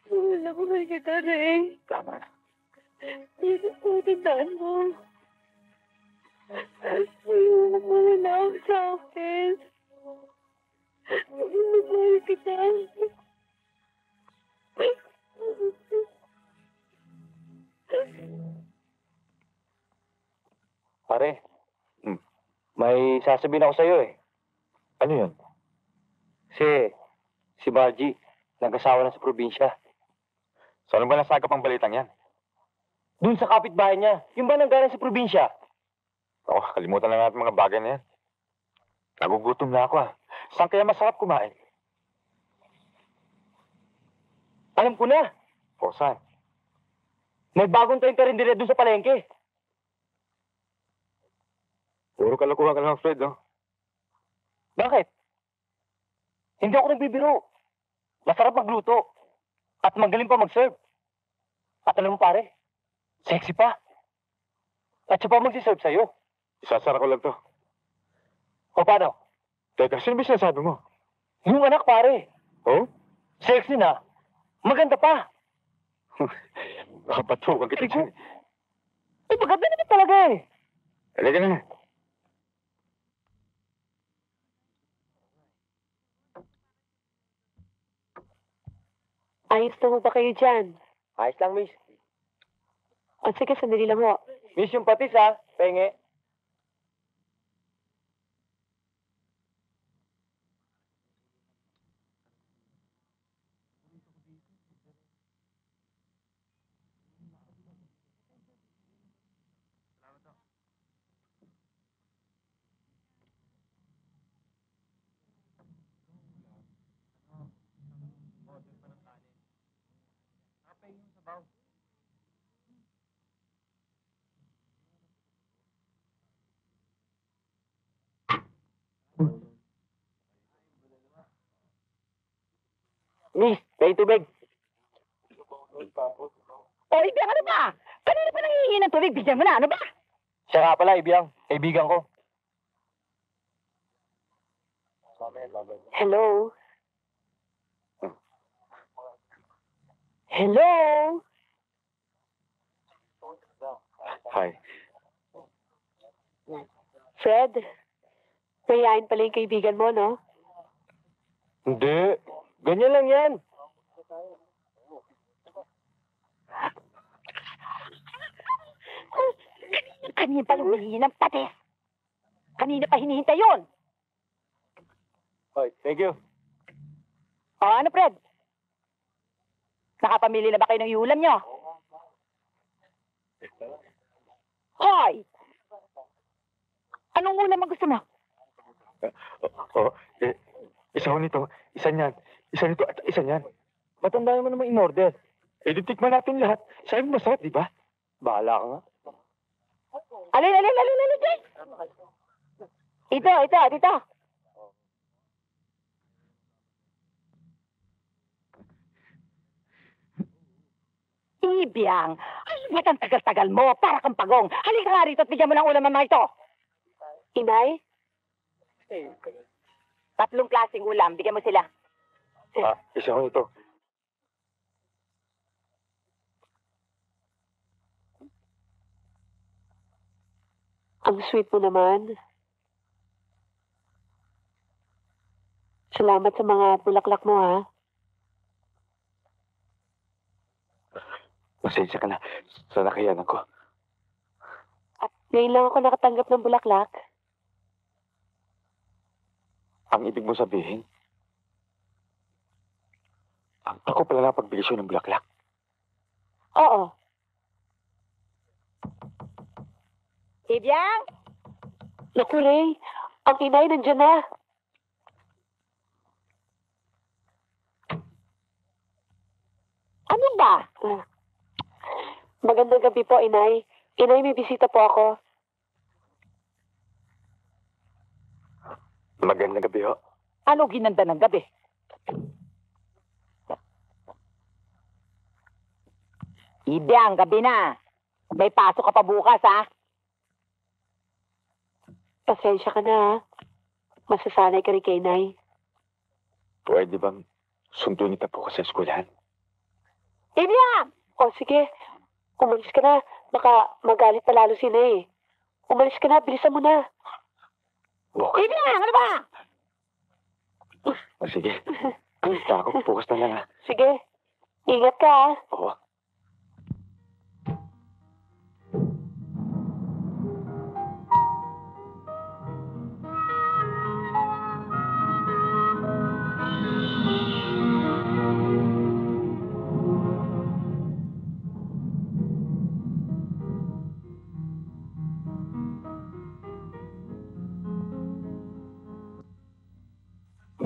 Wala ko na kita, Ray. Tama na. Dito po, tandaan mo. Ayoko mo na ako sa akin. Mahal kita. Pare, may sasabihin ako sa'yo eh. Ano yun? Si Margie, nag-asawa na sa probinsya. So ano ba nasagap ang balitang yan? Doon sa kapitbahay niya, yung ba nanggaling sa probinsya? Ako, kalimutan lang natin mga bagay na yan. Nagugutom na ako Saan kaya masarap kumain? Alam ko na, O saan? may bagong tayong karinderiya doon sa palengke. Puro kalokohan ka lang, Fred, no? Bakit? Hindi ako nagbibiro. Masarap magluto. At magaling pa mag-serve. Tatanong mo pare. Sexy pa. At siya pa magsiserve sa'yo. Isasara ko lang to. O paano? Teka, sino ba sinasabi mo? Yung anak pare. Oh? Sexy na. Maganda pa. Nakapatukan kita dyan. Eh, maganda naman talaga eh. Halika na. Ayos na mo ba kayo dyan? Ayos lang, miss. O sige, sandali lang ho. Miss yung patis ha. Penge. Miss, may tubig. O, Ibiyang, ano ba? Kanina pa nangihingi ng tubig, bigyan mo na, ano ba? Siya nga pala, Ibiyang. Kaibigan ko. Hello? Hello? Hi. Fred? Mayayain pala yung kaibigan mo, no? Hindi. Ganyan lang yan. Kanina pa yung humihingi ng patis. Kanina pa hinihintay yun. Hoy, thank you. O, ano, Fred? Nakapamili na ba kayo ng ulam nyo? Hoy! Anong ulam ang gusto mo? Isa ko nito, isa niyan. Isa nito at isa niyan. Matanda mo naman in-order. Eh, titikman natin lahat. Sabi mo masarap, di ba? Bahala ka nga. Alin, Jay! Ito, dito. Ibiyang, ay, ba't ang tagal-tagal mo? Para kang pagong. Halika nga rito at bigyan mo ng ulam ang mga ito. Inay? 3 klaseng ulam, bigyan mo sila. Isa ko nito. Ang sweet mo naman. Salamat sa mga bulaklak mo, ha? Pasensya ka na sa nakayanan ko. At ngayon lang ako nakatanggap ng bulaklak. Ang ibig mo sabihin, ako pala napagbigay siya ng bulaklak. Oo. Ibiyang? Naku, Ray. Ang inay nandiyan na. Ano ba? Magandang gabi po, inay. Inay, may bisita po ako. Magandang gabi ho. Ano ginanda ng gabi? Ibiyang, gabi na. May pasok ka pa bukas, ha? Pasensya ka na, ha? Masasanay ka rin kay inay. Pwede bang sunduin kita po sa eskwelahan? Ibiyang! O, sige. Umalis ka na. Baka magalit pa lalo si inay. Umalis ka na. Bilisan mo na. Bukas. Ibiyang, ano ba? Sige. Punta ako. Bukas na lang ha. Sige. Ingat ka, ha? Oo.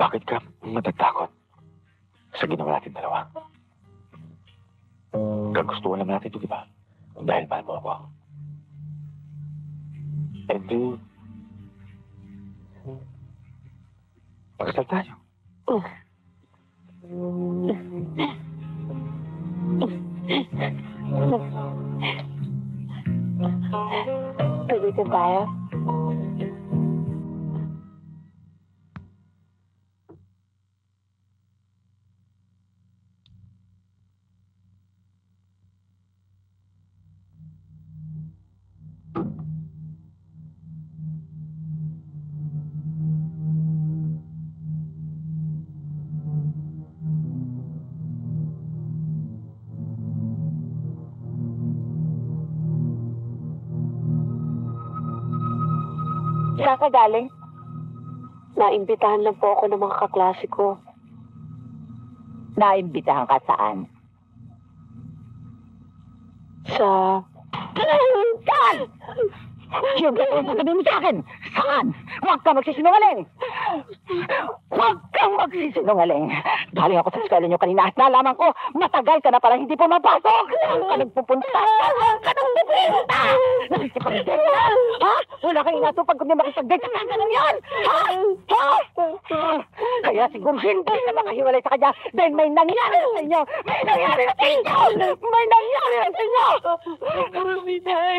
Bakit ka matatakot sa ginawa natin dalawa? Kagustuhan naman natin ito, di ba? Dahil mahal mo ako. And then, magkasal tayo. Tuloy tayo. Saan ka galing? Naimbitahan lang po ako ng mga kaklase ko. Naimbitahan ka saan? Sa... Saan? Yung gano'n sasabihin mo sa akin? Saan? Huwag ka magsisinungaling! Huwag kang magsisinungaling! Galing ako sa eskwela niyo kanina at nalaman ko, matagal ka na parang hindi pumapasok! Saan ka nagpupunta? Saan ka nagpupunta? Nakikipag-date ka? Ha? Wala kang inatupag kundi makipag-date sa ganun yan! Ha? Ha? Kaya siguro hindi na makahiwalay sa kanya dahil may nangyari sa inyo! May nangyari sa inyo! May nangyari sa inyo! Ruminay!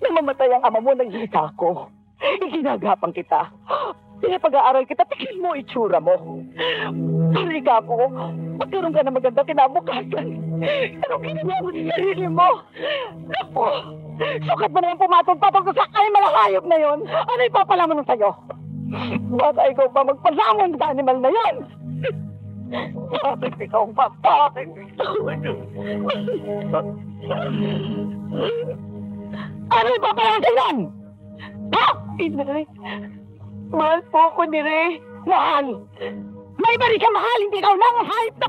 Namamatay ang ama mo, nag-iisa ako. Iginagapang kita. Pinapag-aaral kita, tingin mo itsura mo. Halika ako, magkaroon ka na magandang kinabukasan. Pero ginawa mo sa sarili mo. Naku, sukat mo naman pumatong papag sa kay malahayop na yon. Ano ipapalaman ng sa'yo? Baka ikaw pa magpalamon sa animal na yon. Bakit ikaw pa? Bakit ikaw? Ano ipapalaman sa yon? Ha? Inay, mahal po ako ni Ray. Mahal! May bari ka mahal, hindi ikaw lang hype na...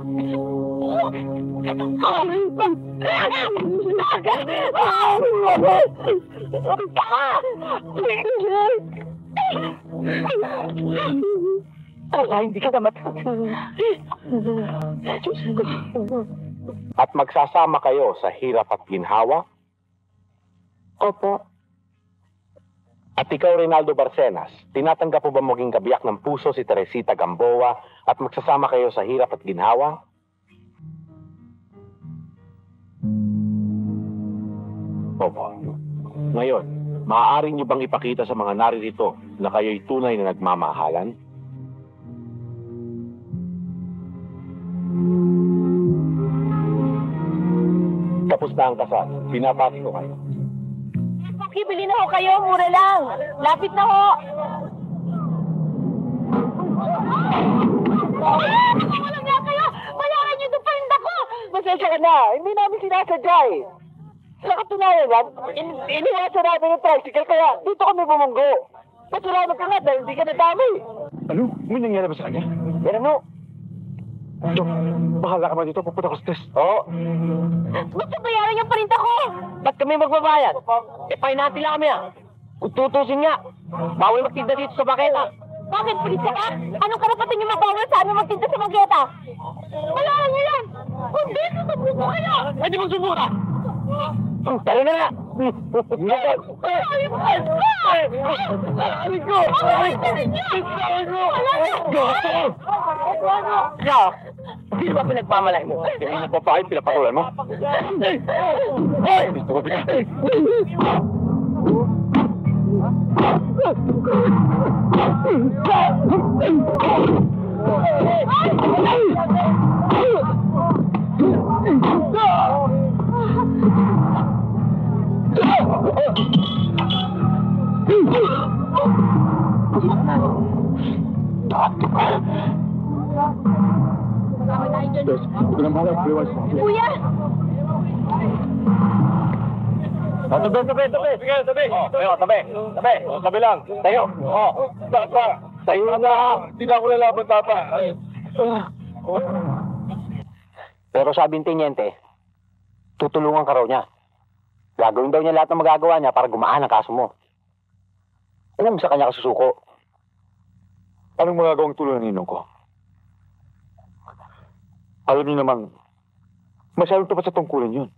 Hindi ka na At magsasama kayo sa hirap at ginhawa? Opo. At ikaw, Reynaldo Barcenas, tinatanggap mo ba maging kabiyak ng puso si Teresita Gamboa at magsasama kayo sa hirap at ginhawa? Opo. Ngayon, maaari niyo bang ipakita sa mga naririto na kayo'y tunay na nagmamahalan? Tapos na ang kasal. Pinapati ko kayo. Bibili na ho kayo, mura lang. Lapit na ho. Walang nga kayo. Bayaran niyo itong parinda ko. Masensya ka na, hindi namin sinasadya eh. Sa katunayan yan, iniwasan namin yung tricycle kaya dito kami bumunggo. Pasalamat ka nga dahil hindi ka nadami. Ano? May nangyari ba sa kanya? Yan ano? Dok, bahala ka ba dito? Pupunta ko sa test. Oo. Basta bayaran yung parinda ko. Ba't kami magbabayad? Ipay natin lang kami ah. Kung tutusin nga, bawal magtinda dito sa baketa. Bakit, pulis ka? Anong karapatan niyo mabawal sa amin magtinda sa Mageta? Bayaran niyo yan. Kung di, susubuko kayo. Pwede mong sumura. Tara na nga. Hindi ba pinagpamalay mo? Hindi mo pa kayo, pinapatulan mo. Gusto ko pinag... Kuya! Tabi. Sige, tabi. Tabi. Tabi lang. Tayo. Tapa. Tayo na. Hindi na ako lalaban, Tapa. Pero sabi ng tenyente, tutulungan ka raw niya. Gagawin daw niya lahat ng magagawa niya para gumaan ang kaso mo. Alam mo sa kanya kasusuko. Anong magagawang tulong ng ninong ko? Alam niyo naman, Masyadong tapat sa tungkulin yun.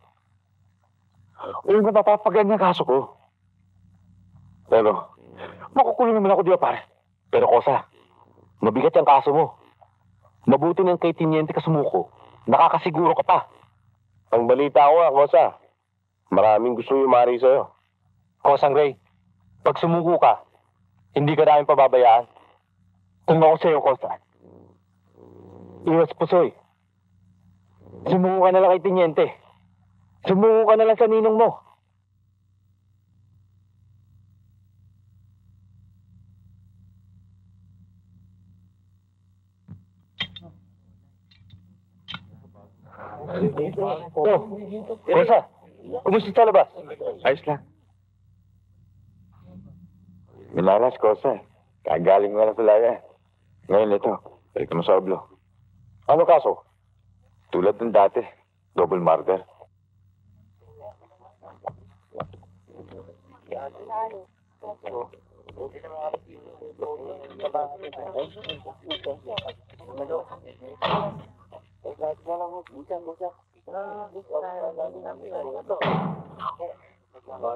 Huwag na mapapagaan niya kaso ko. Pero, makukulong naman ako, di ba, pare? Pero Kosa, mabigat yung kaso mo. Mabuti ng kay Tiniente ka sumuko. Nakakasiguro ka pa. Ang balita ko nga, Kosa, maraming gusto yumari sa'yo. Kosang Ray, pag sumuko ka, hindi ka namin pababayaan. Kung ako sa'yo, Kosa, iwas pusoy. Sumuko ka na lang kay Tiniente. Sumuko ka na lang sa ninong mo. Oh, Kosa, kumusta sa labas? Ayos lang. Minalas, Kosa. Kagaling nga na palaya. Ngayon ito, balik mo sa oblo. Ano kaso? Tulad ng dati, double murder.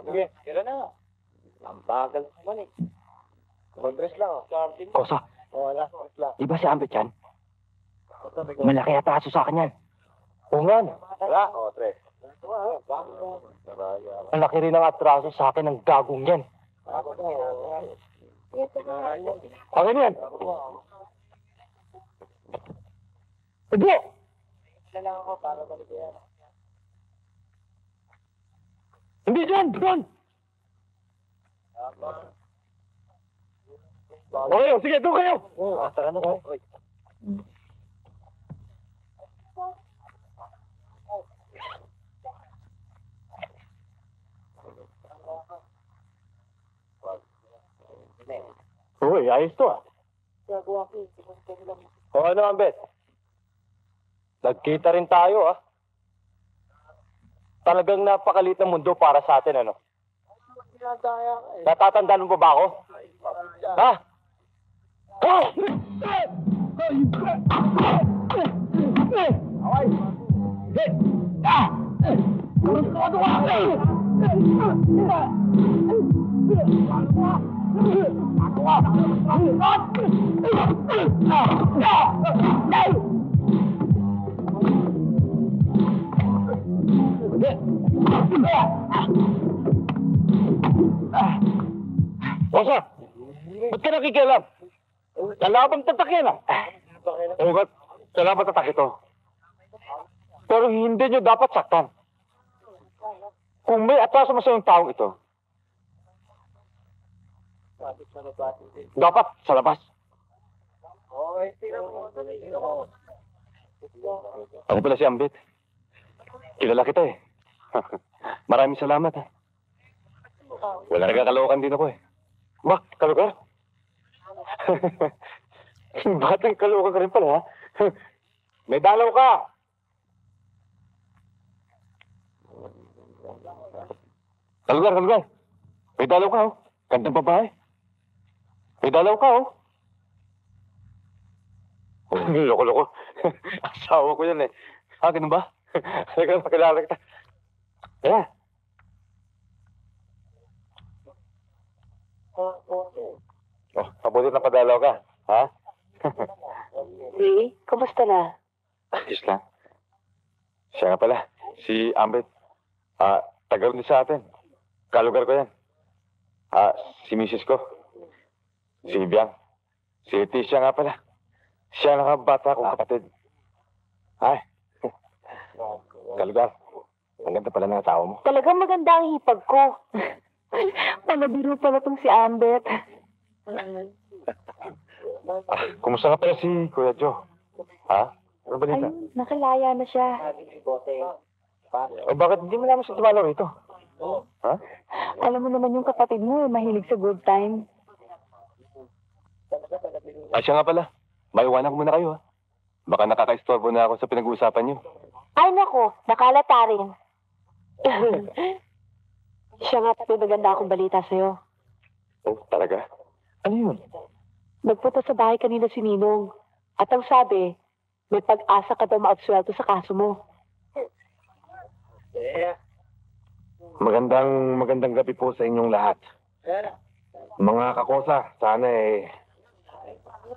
Sige, kailan na? Ang bagal naman eh. Congress lang, oh. Kosa, iba si Ambit yan? Malaki yata aso sa akin yan. Oo nga. Wala. O, tres. Malaki rin ang atraso sa akin ng gagong yan. Akin yan. Hindi! Hindi dyan! Doon! Okay, sige, doon kayo! Tara na kayo. Uy, ayos to ah. O ano, Ambet? Nagkita rin tayo, ah. Talagang napakalit ng mundo para sa atin, ano? Natatandaan mo ba ako? Ha? Ha? Kosa, ba't ka nakikialam? Kalabang tatak yan, ah. Eh, ba't salamat tatak ito? Pero hindi nyo dapat saktan. Kung may atraso mo sa yung taong ito, dapat sa labas. Ako pala si Ambit. Kilala kita, eh. Maraming salamat, ha. Wala nagkakalokan din ako, eh. Ba, kalugar? Batang kalugar ka rin pala, ha? May dalaw ka! Kalugar. May dalaw ka, oh. Gandang babae. May dalaw ka, oh. Loko-loko. Asawa ko yan, eh. Ah, ganun ba? Halika, makilala kita. Yeah. Oh, mabuti na padalaw ka, ha? Ray, kumusta na? Ayos lang. Siya nga pala, si Ambit. Tagal din sa atin. Kalugar ko yan. Si Mrs. ko. Si Biang. Si Tisha nga pala. Siya nakabata kong kapatid. Ay. Kalugar. Ang ganda pala ng tao mo. Talagang maganda ang hipag ko. Panabiro pala tong si Ambet. Kumusta nga pala si Kuya Joe? Ha? Ano balita? Ayun, nakalaya na siya. Bakit hindi mo naman siya tumalaw rito? Ha? Alam mo naman yung kapatid mo, mahilig sa good time. Siya nga pala. Maiwanan ko muna kayo, ha. Baka nakaka-istorbo na ako sa pinag-uusapan niyo. Ay nako, nakalata rin. Siya nga pati maganda akong balita sa'yo. Oh, talaga? Ano yun? Nagpunta sa bahay kanina si Ninong. At ang sabi, may pag-asa ka daw maabsuelto sa kaso mo. Magandang gabi po sa inyong lahat. Mga kakosa, sana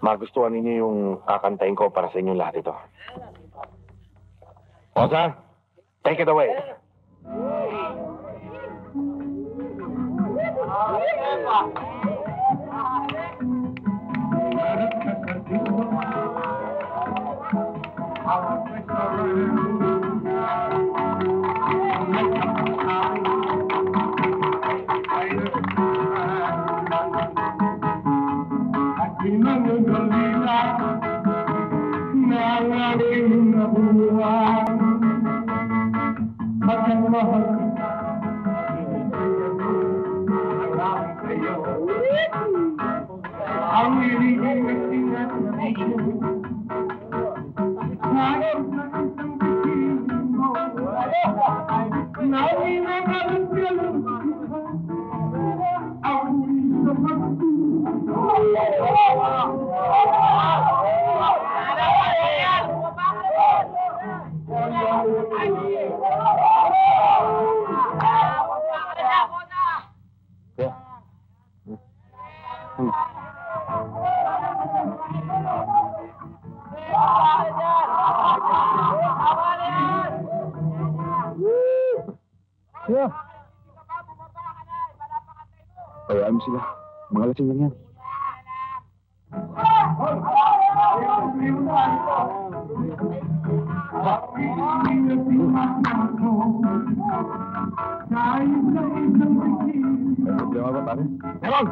magustuhan ninyo yung kakantahin ko para sa inyong lahat ito. Kosa, take it away. Hayaan mo sila. Mga lasing lang yan. May problema ba, pare? Meron!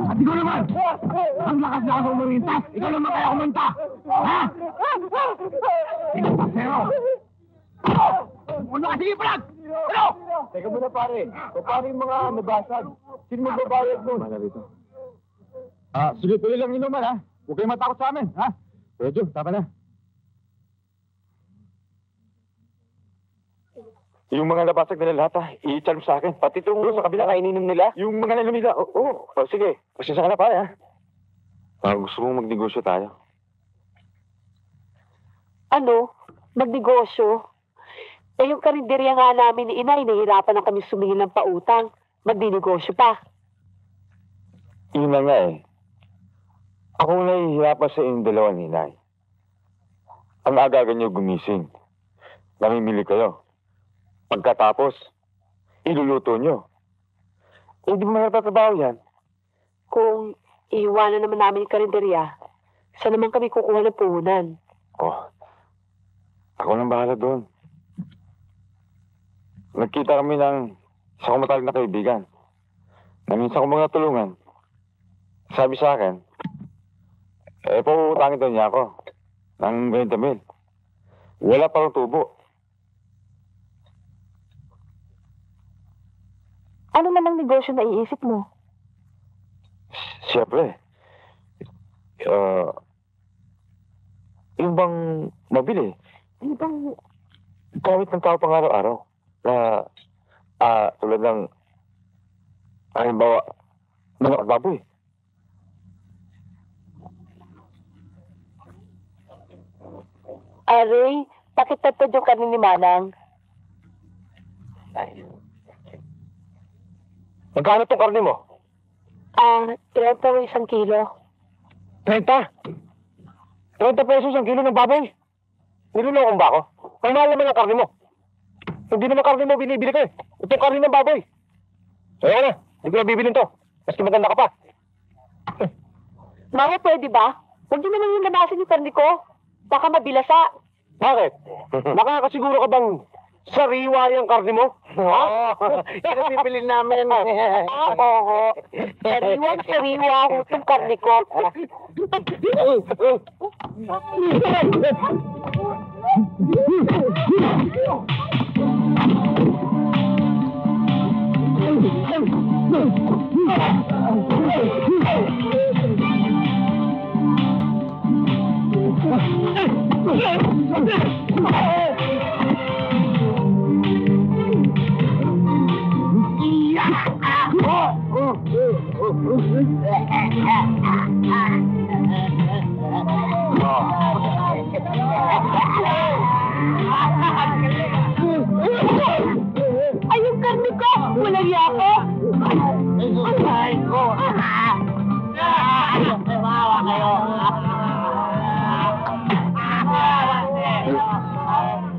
At ikaw naman! Ang lakas na ako umaminta! Ikaw naman kaya kumanta! Ha? Ikaw pasero! Ano ka? Sige, palag! Ano? Teka muna, pare. Paano yung mga nabasag? Sino magbabayad nun? Mana rito. Sige, tuloy lang inuman, ha? Huwag kayong matakot sa amin, ha? Pedro, tama na. Yung mga nabasag nila lahat, ha? I-charm sa akin. Pati itong sa kabila na ininom nila. Yung mga nainom nila. Oo. Sige. Pasensya ka na, pare, ha? Gusto mong magnegosyo tayo. Ano? Magnegosyo? Yung karinderya nga namin ni Inay, nahihirapan na kami sumingin ng pautang. Magninegosyo pa. Yun na nga Ako nahihirapan sa inyong dalawa ni Inay. Ang aga niyo gumising. Namimili kayo. Pagkatapos, iluluto nyo. Di ba magtatrabaho yan? Kung iiwanan naman namin yung karinderya, saan naman kami kukuha ng puhunan? Ako nang bahala doon. Nagkita kami ng isa kong matalik na kaibigan. Na minsan ko mga tulungan. Sabi sa akin, pautangin daw niya ako ng 20,000. Wala parang tubo. Ano namang negosyo na iisip mo? Siyempre. Yung bang mabili. Yung bang gamit ng tao pang araw-araw. Na, tulad ng, halimbawa, mga baboy. Aray, pakitatod yung kanin ni Manang. Magkano itong karne mo? 30 o 1 kilo. 30? 30 pesos ang kilo ng baboy? Nilulokong ba ako? Ang mahal naman ang karne mo. Hindi naman karne mo binibili ko Itong karne ng baboy. Ayaw na, hindi ko na bibilin to. Maski maganda ka pa. Mama, pwede ba? Huwag din naman yung labasin yung karne ko. Baka mabilasa. Bakit? Nakakasiguro ka bang sariwa yung karne mo? Ito bibilin namin. Oo. Sariwa ako itong karne ko. Ay, yung karne ko! Walang yako! Ay, ko! Mawa kayo!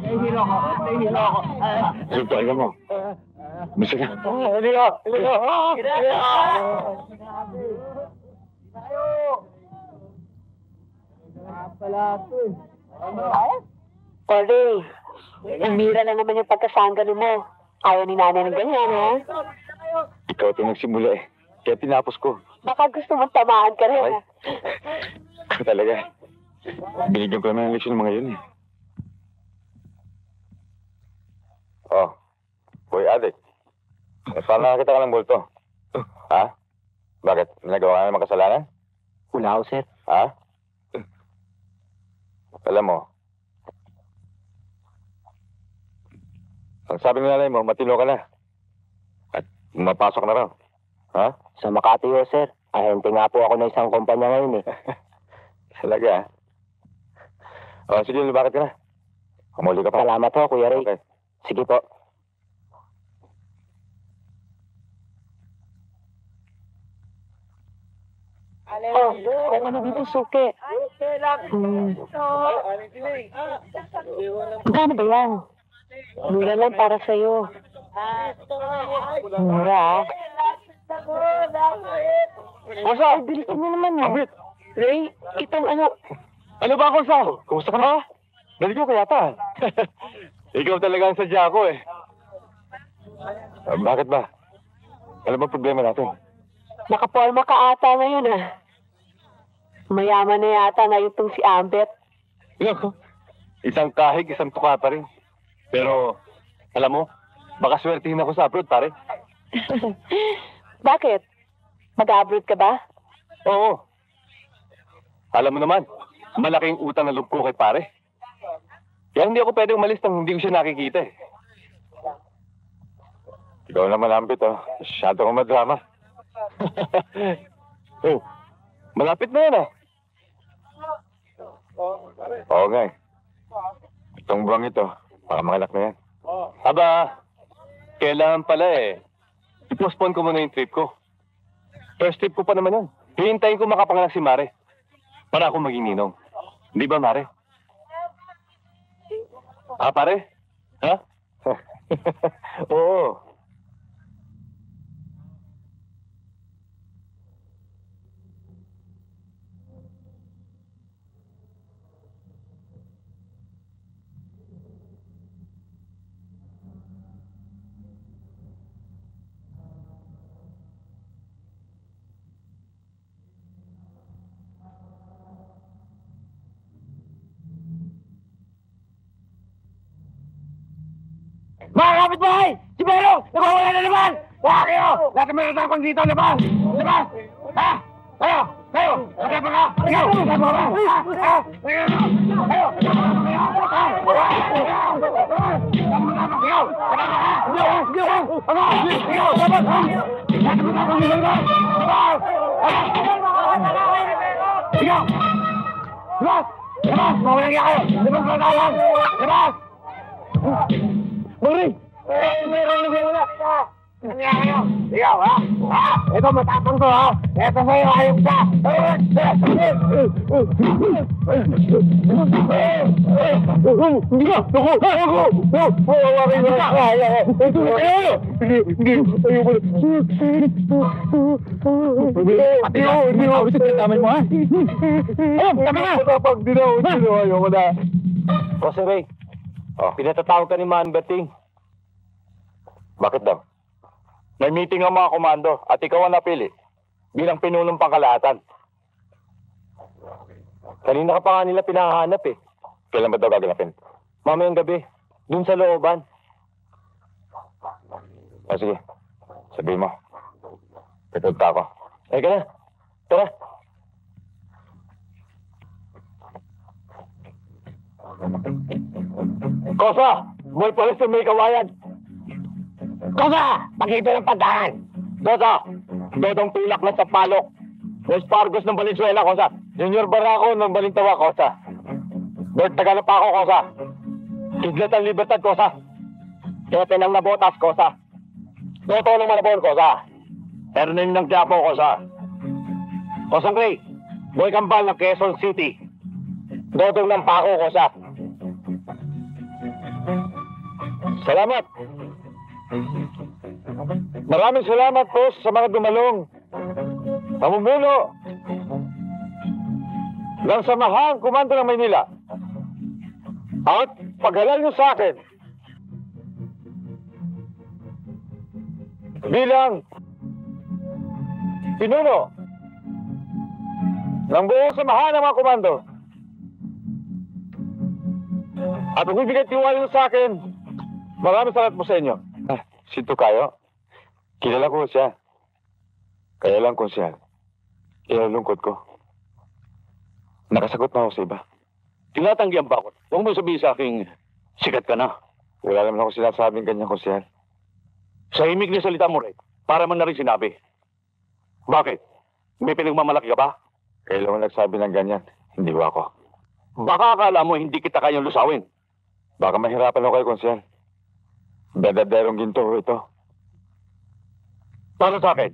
Nahihilo ko! Nahihilo ko! Sultahan mo. Misa ka. Hindi ka! Hindi ka! Tolly, umira na naman yung pagkasangalo mo. Ayaw ni nanay ng ganyan, ha? Ikaw ito nagsimula eh. Kaya tinapos ko. Baka gusto mong tamaan ka rin, ha? Ikaw talaga. Binigyan ko naman ng leksyon ng mga yun eh. Oh. Boy, adik. Paano nakakita ka ng bulto? Ha? Bakit? May nagawa ka ng makasalanan? Wala ako, sir. Ha? Alam mo, ang sabi ng nanay mo, matino ka na. At mapasok na raw. Ha? Sa Makati ho, sir. Ahente nga po ako ng isang kumpanya ngayon eh. Talaga, ha? O, sige, bakit ka na? Kumuli ka pa. Salamat ho, Kuya Ray. Okay. Sige po. Oh, ano dito suki? Magkano ba yan? Mura lang para sa'yo. Mura, ah. Kosa! Ay, bilisan mo naman, ah. Abit! Ray, itong ano, Ano ba, Kosa? Kumusta ka na? Naligaw ka yata. Ikaw talaga ang sadya ko eh. Bakit ba? Ano ba problema natin? nakaporma ka ata ngayon, ah. Mayaman na yata ngayon itong si Ambet. Naku, isang kahig, isang tuka pa rin. Pero, alam mo, baka swertihin ako sa abroad, pare. Bakit? Mag-abroad ka ba? Oo. Alam mo naman, malaking utang na loob ko kay pare. Kaya hindi ako pwede umalis nang hindi ko siya nakikita eh. Ikaw naman, Ambit, oh. Masyado kang madrama. Oh, malapit na yan ah. Oo nga eh. Itong buwang ito, baka mangalak na yan. Aba, kailangan pala eh. I-postpone ko muna yung trip ko. First trip ko pa naman yun. Hihintayin ko makapanganak si Mare. Para ako maging ninong. Hindi ba, Mare? Ah, pare? Ha? Oo. Mga kapitbahay! Si Bero! Nagwawala na naman! Wala kayo! Lahat ng mga natapang dito, labas! Labas! Ha? Kayo! Kayo! Matapang ka! Kayo! Matapang ka! Ha? Ha? Kayo! Kayo! Mari! Meron na siya wala! Kanya kayo! Ikaw, ha? Ha? Ito, matapang to, ha? Ito sa'yo, ayos ka! Hindi ka! Ako! Ako! Wawawari mo na! Pati ako! Hindi ako! Tamay mo, ha? Tama ka! Matapang din ako! Ayoko na! Jose Ray, pinatatawag ka ni Man Berting. Bakit daw? May meeting ang mga komando at ikaw ang napili bilang pinunong pangkalahatan. Kanina ka pa nga nila pinahanap eh. Kailan ba daw gaganapin? Mamayang gabi, dun sa looban. Sige, sabihin mo. Pipunta ako. Teka na, tara. Kosa! May palis na may kawayan! Kosa! Pakita ng pagdaan! Kosa! Dodong Tulak ng Sampalok. Los Pargos ng Valenzuela, Kosa. Junior Barraco ng Balintawa, Kosa. Bert Tagalapaco, Kosa. Kidlat ang Libertad, Kosa. Tepe ng Nabotas, Kosa. Toto ng Malabon, Kosa. Hernan ng Quiapo, Kosa. Kosang Ray, Boy Kambal ng Quezon City. Dodong ng Paco, Kosa. Salamat. Maraming salamat po sa mga dumalong. Pamumuno ng Samahang Komando ng Maynila. At paghalal niyo sa akin bilang pinuno ng buong samahan ng mga komando. At magbibigay tiwala niyo sa akin, maraming salamat po sa inyo. Sinto kayo? Kilala ko siya. Kaya lang kung siya, ilalungkot ko. Nakasagot na ako sa iba. Tinatanggihan ba ako? Huwag mo sabihin sa akin, sikat ka na. Wala naman ako sinasabing ganyan ko siya. Sa himig na salita mo, Ray, para man na rin sinabi. Bakit? May pinagmamalaki ka ba? Kailan mo nagsabi ng ganyan? Hindi ba ako? Baka akala mo hindi kita kayang lusawin. Baka mahirapan ako kayo, Konsyal. Berdaderong ginto ito. Para sa akin,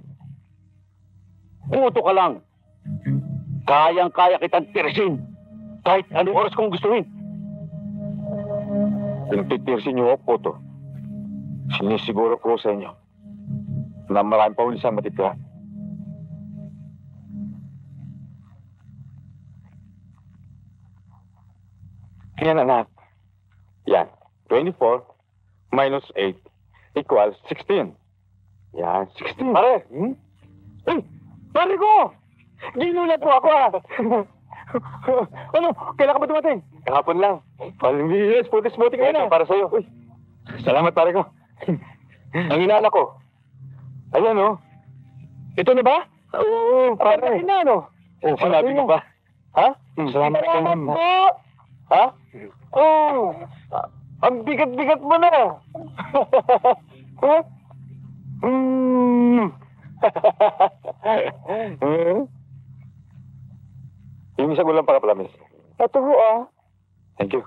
puto ka lang. Kayang-kaya kitang tirisin. Kahit anong oras kong gustuin. Kung titirsin niyo ako, puto, sinisiguro ko sa inyo na marami pa ulit sa matitira. Yan, anak. Yan. 24 minus 8 equals 16. Yan, 16. Pare! Ay! Pare ko! Ginulat mo ako, Ano? Kailan ka ba dumating? Kahapon lang. Palimis, putis-puti ka na. Para sa'yo. Uy. Salamat, pare ko. Ang inaanak ko. Ayan, oh. Ito na ba? Oo, pare. Ina, no? Oh, sinabi ko pa. Ha? Salamat po. Ha? Oh. Ang bigat-bigat mo na. Ha? Yung isa ko lang para palamis. Ito ho, Thank you.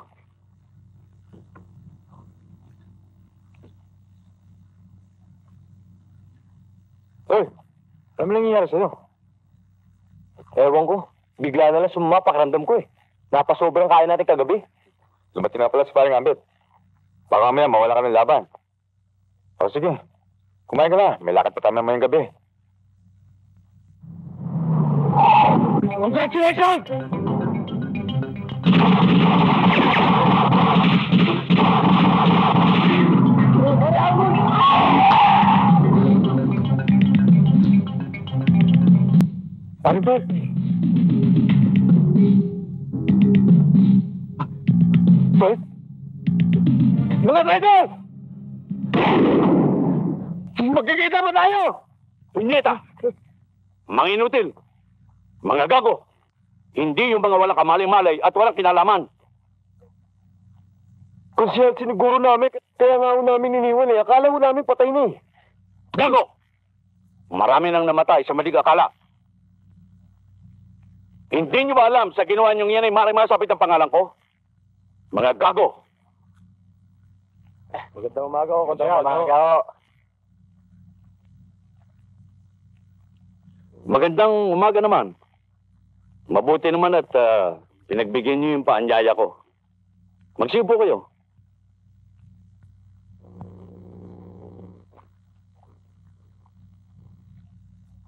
Hoy, ano nangyayari sa'yo? Ewan ko. Bigla na lang sumapak, random ko Napasobrang kain natin kagabi. Lumati na pala si parang Ambit. Baka mamaya mawala ka ng laban. O sige, kumain ka na. May lakad pa tayo mamayang gabi. Congratulations! Ano ba? Sir? Mga Raiders! Magkikita ba tayo? Punyeta! Mga inutil! Mga gago! Hindi yung mga walang kamalay-malay at walang kinalaman. Konsyal, siniguro namin, kaya nga namin iniwan Akala mo namin patay na Gago! Marami nang namatay sa maling akala. Hindi nyo ba alam sa ginawa nyo yan ay maaaring masapit ang pangalan ko? Mga gago! Magandang umaga ko, Magandang umaga naman. Mabuti naman at pinagbigyan niyo yung paanyaya ko. Magsipo kayo.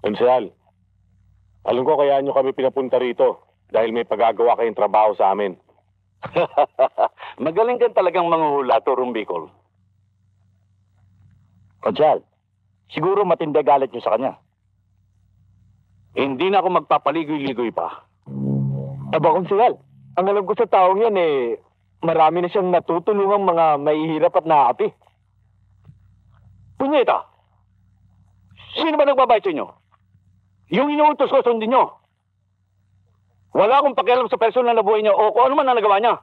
Konsyal, alam ko kaya nyo kami pinapunta rito dahil may pagagawa kayong trabaho sa amin. Magaling ka talagang manguhula, Turong Bicol. Konsyal, siguro matindi galit niyo sa kanya. Hindi na ako magpapaligoy-ligoy pa. Aba, Konsyal, ang alam ko sa taong yan marami na siyang natutulungang mga mahihirap at naaapi. Punyeta! Sino ba nagbabayad sa inyo? Yung inuutos ko, sundin nyo. Wala akong pakialam sa personal na buhay niya o kung ano man ang nagawa niya.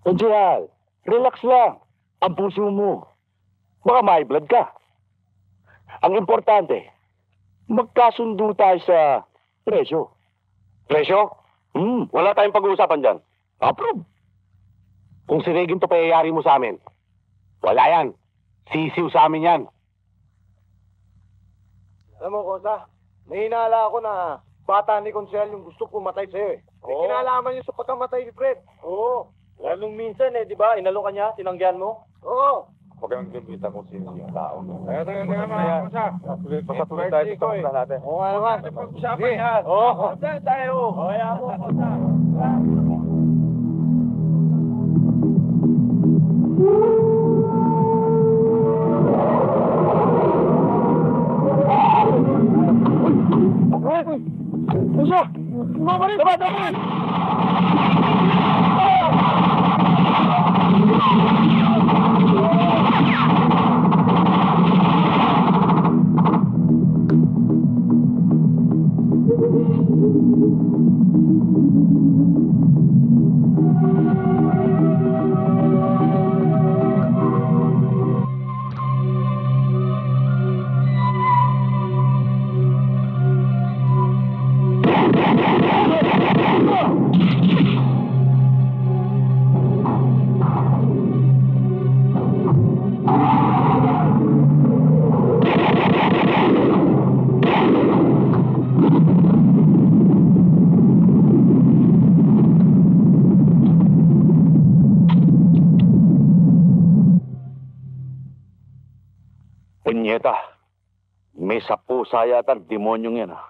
Konsyal, relax lang. Ang puso mo. Baka may blood ka. Ang importante, magkasundo tayo sa presyo. Presyo? Wala tayong pag-uusapan dyan. Approve. Kung si Regin to payayari mo sa amin, wala yan. Sisiw sa amin yan. Alam mo, Kosa, may hinala ako na bata ni Consel yung gusto pumatay sa'yo eh. May kinalaman yun sa pagkamatay ni Fred. Oo. Lalong minsan di ba? Inalo ka niya, tinanggihan mo. Oo. Huwag kang nagkita kung sino yung tao. Kaya mga Kosa. Basta tuloy tayo dito kung natin. Oo nga naman. Pag-usapan yan. Oo. Tayo. Kaya mo, Kosa. Puso! Mabalit! Dapat! Punyeta, may sapusa yata demonyong yan ah.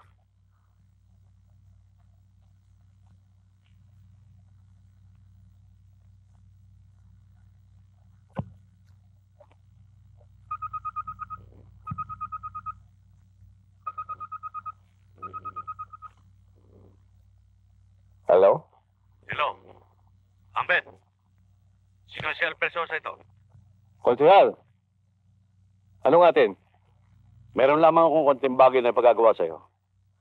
Hello? Hello. Ambet. Sino si Alpersosa ito? Konsehal, anong atin? Meron lamang akong konting bagay na ipagagawa sa'yo.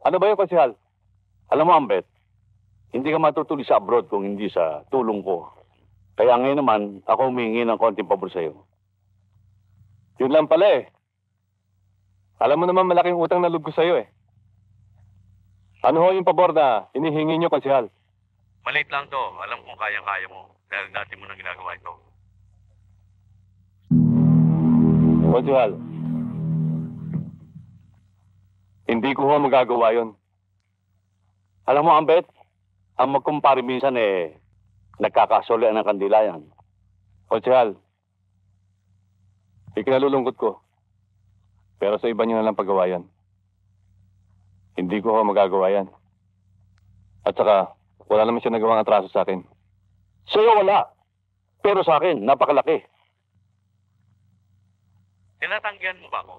Ano ba yung konsehal? Alam mo, Ambet, hindi ka matutuloy sa abroad kung hindi sa tulong ko. Kaya ngayon naman, ako humingi ng konting pabor sa'yo. Yun lang pala eh. Alam mo naman malaking utang na loob ko sa'yo eh. Ano ho yung pabor na hinihingi nyo, Konsehal? Maliit lang to. Alam kong kaya-kaya mo. Dahil dati mo na ginagawa ito. Konsehal, hindi ko ho magagawa yun. Alam mo, Ambet, ang magkumpare minsan nagkakasulian ng kandila yan. Konsehal, ikinalulungkot ko. Pero sa iba nyo na lang paggawa yan. Hindi ko ho magagawa yan. At saka, wala naman siya nagawang atraso sa akin. Sa'yo wala. Pero sa akin, napakalaki. Tinatanggihan mo ba ako?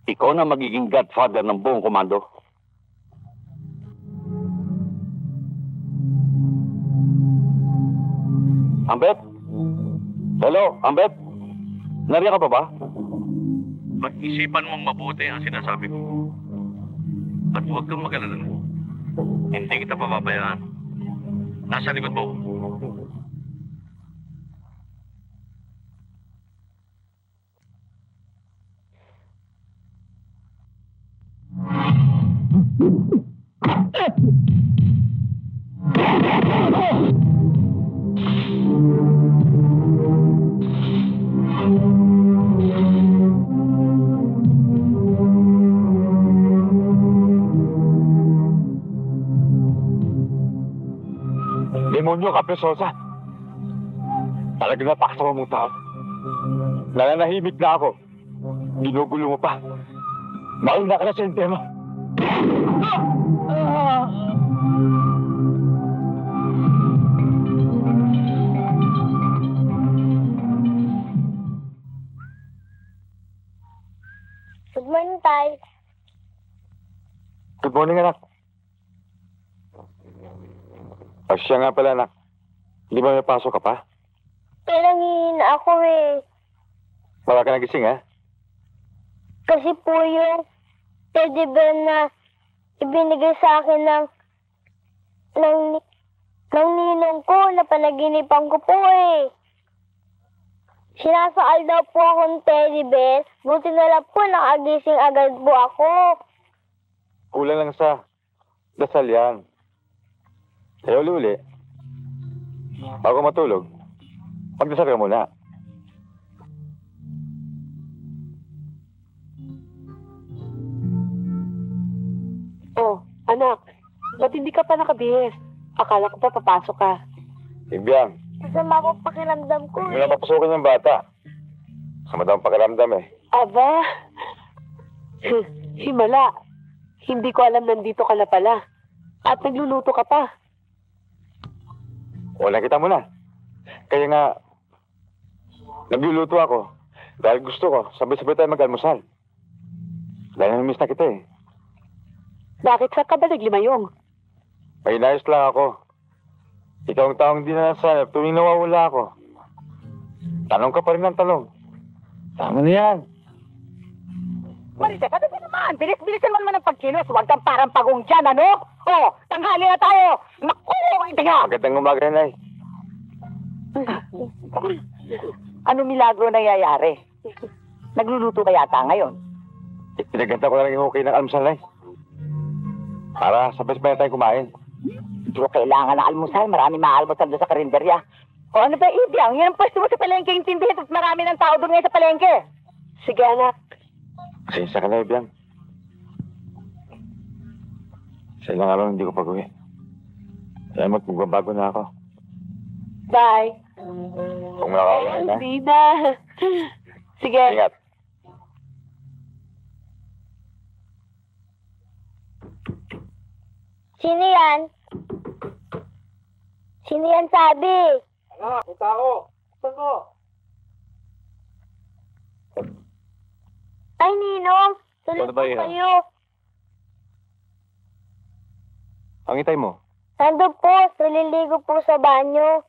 Ikaw na magiging godfather ng buong komando. Ambet? Hello, Ambet? Nariyan ka pa ba? Pag-isipan mong mabuti ang sinasabi ko. At huwag kang mag-alala. Hindi kita pababayaan. Nasa likod mo. Demonyo ka, Pesosa. Talaga napakasama mong tao. Nananahimik na ako. Ginugulo mo pa. Mauna ka na sa impyerno. Good morning, Tay. Good morning, anak. Siya nga pala, anak. Hindi ba may pasok ka pa? Pinangihina ako eh. Wala ka nagising, ha? Kasi po yung teddy bear na ibinigay sa akin ng ninong ko na panaginipan ko po eh. Sinasakal daw po akong teddy bear. Buti na lang po nakagising agad po ako. Kulang lang sa dasal yan. Kaya uli-uli, bago matulog, magdasal ka muna. Oh, anak, ba't hindi ka pa nakabihis? Akala ko pa papasok ka. Ibiang, Masama ko pakiramdam ko huwag mo na papasukin yung bata. Sama daw ang pakiramdam eh. Aba, himala. Hindi ko alam nandito ka na pala. At nagluluto ka pa. Wala kita muna. Kaya nga, nagluluto ako. Dahil gusto ko, sabay-sabay tayo mag-almusal. Dahil namiss na kita eh. Bakit sa kabalig limayong? May inayos lang ako. Ikaw ang taong di na nasanap tuwing nawawala ako. Tanong ka pa rin ng tanong. Tama na yan. Marite, ano ba naman? Bilis-bilisan mo naman ang pagkilos. Huwag kang parang pagong dyan, ano? Oh, tanghali na tayo. Naku, ito nga. Magandang umaga na eh. Ano milagro nangyayari? Nagluluto ka yata ngayon. Pinaganda ko na lang yung okay ng almusal na eh. Para sabay-sabay na tayo kumain. Hindi ko kailangan ng almusal. Marami maalmusal doon sa karinderya. O ano ba, Ibiang? Yan ang pwesto mo sa palengke. Intindihin at marami ng tao doon ngayon sa palengke. Sige, anak. Pasensya ka na, Ibiang. Sa ilang araw hindi ko pag-uwi. Kaya magbabago na ako. Bye. Kung nakakain na. Hindi na. Sige. Ingat. Sino yan? Sino yan sabi? Anak, punta ako. Saan mo? Ay, Ninong. Tuloy Ano ba po yan? kayo. Ang itay mo? Nandun po. Naliligo po sa banyo.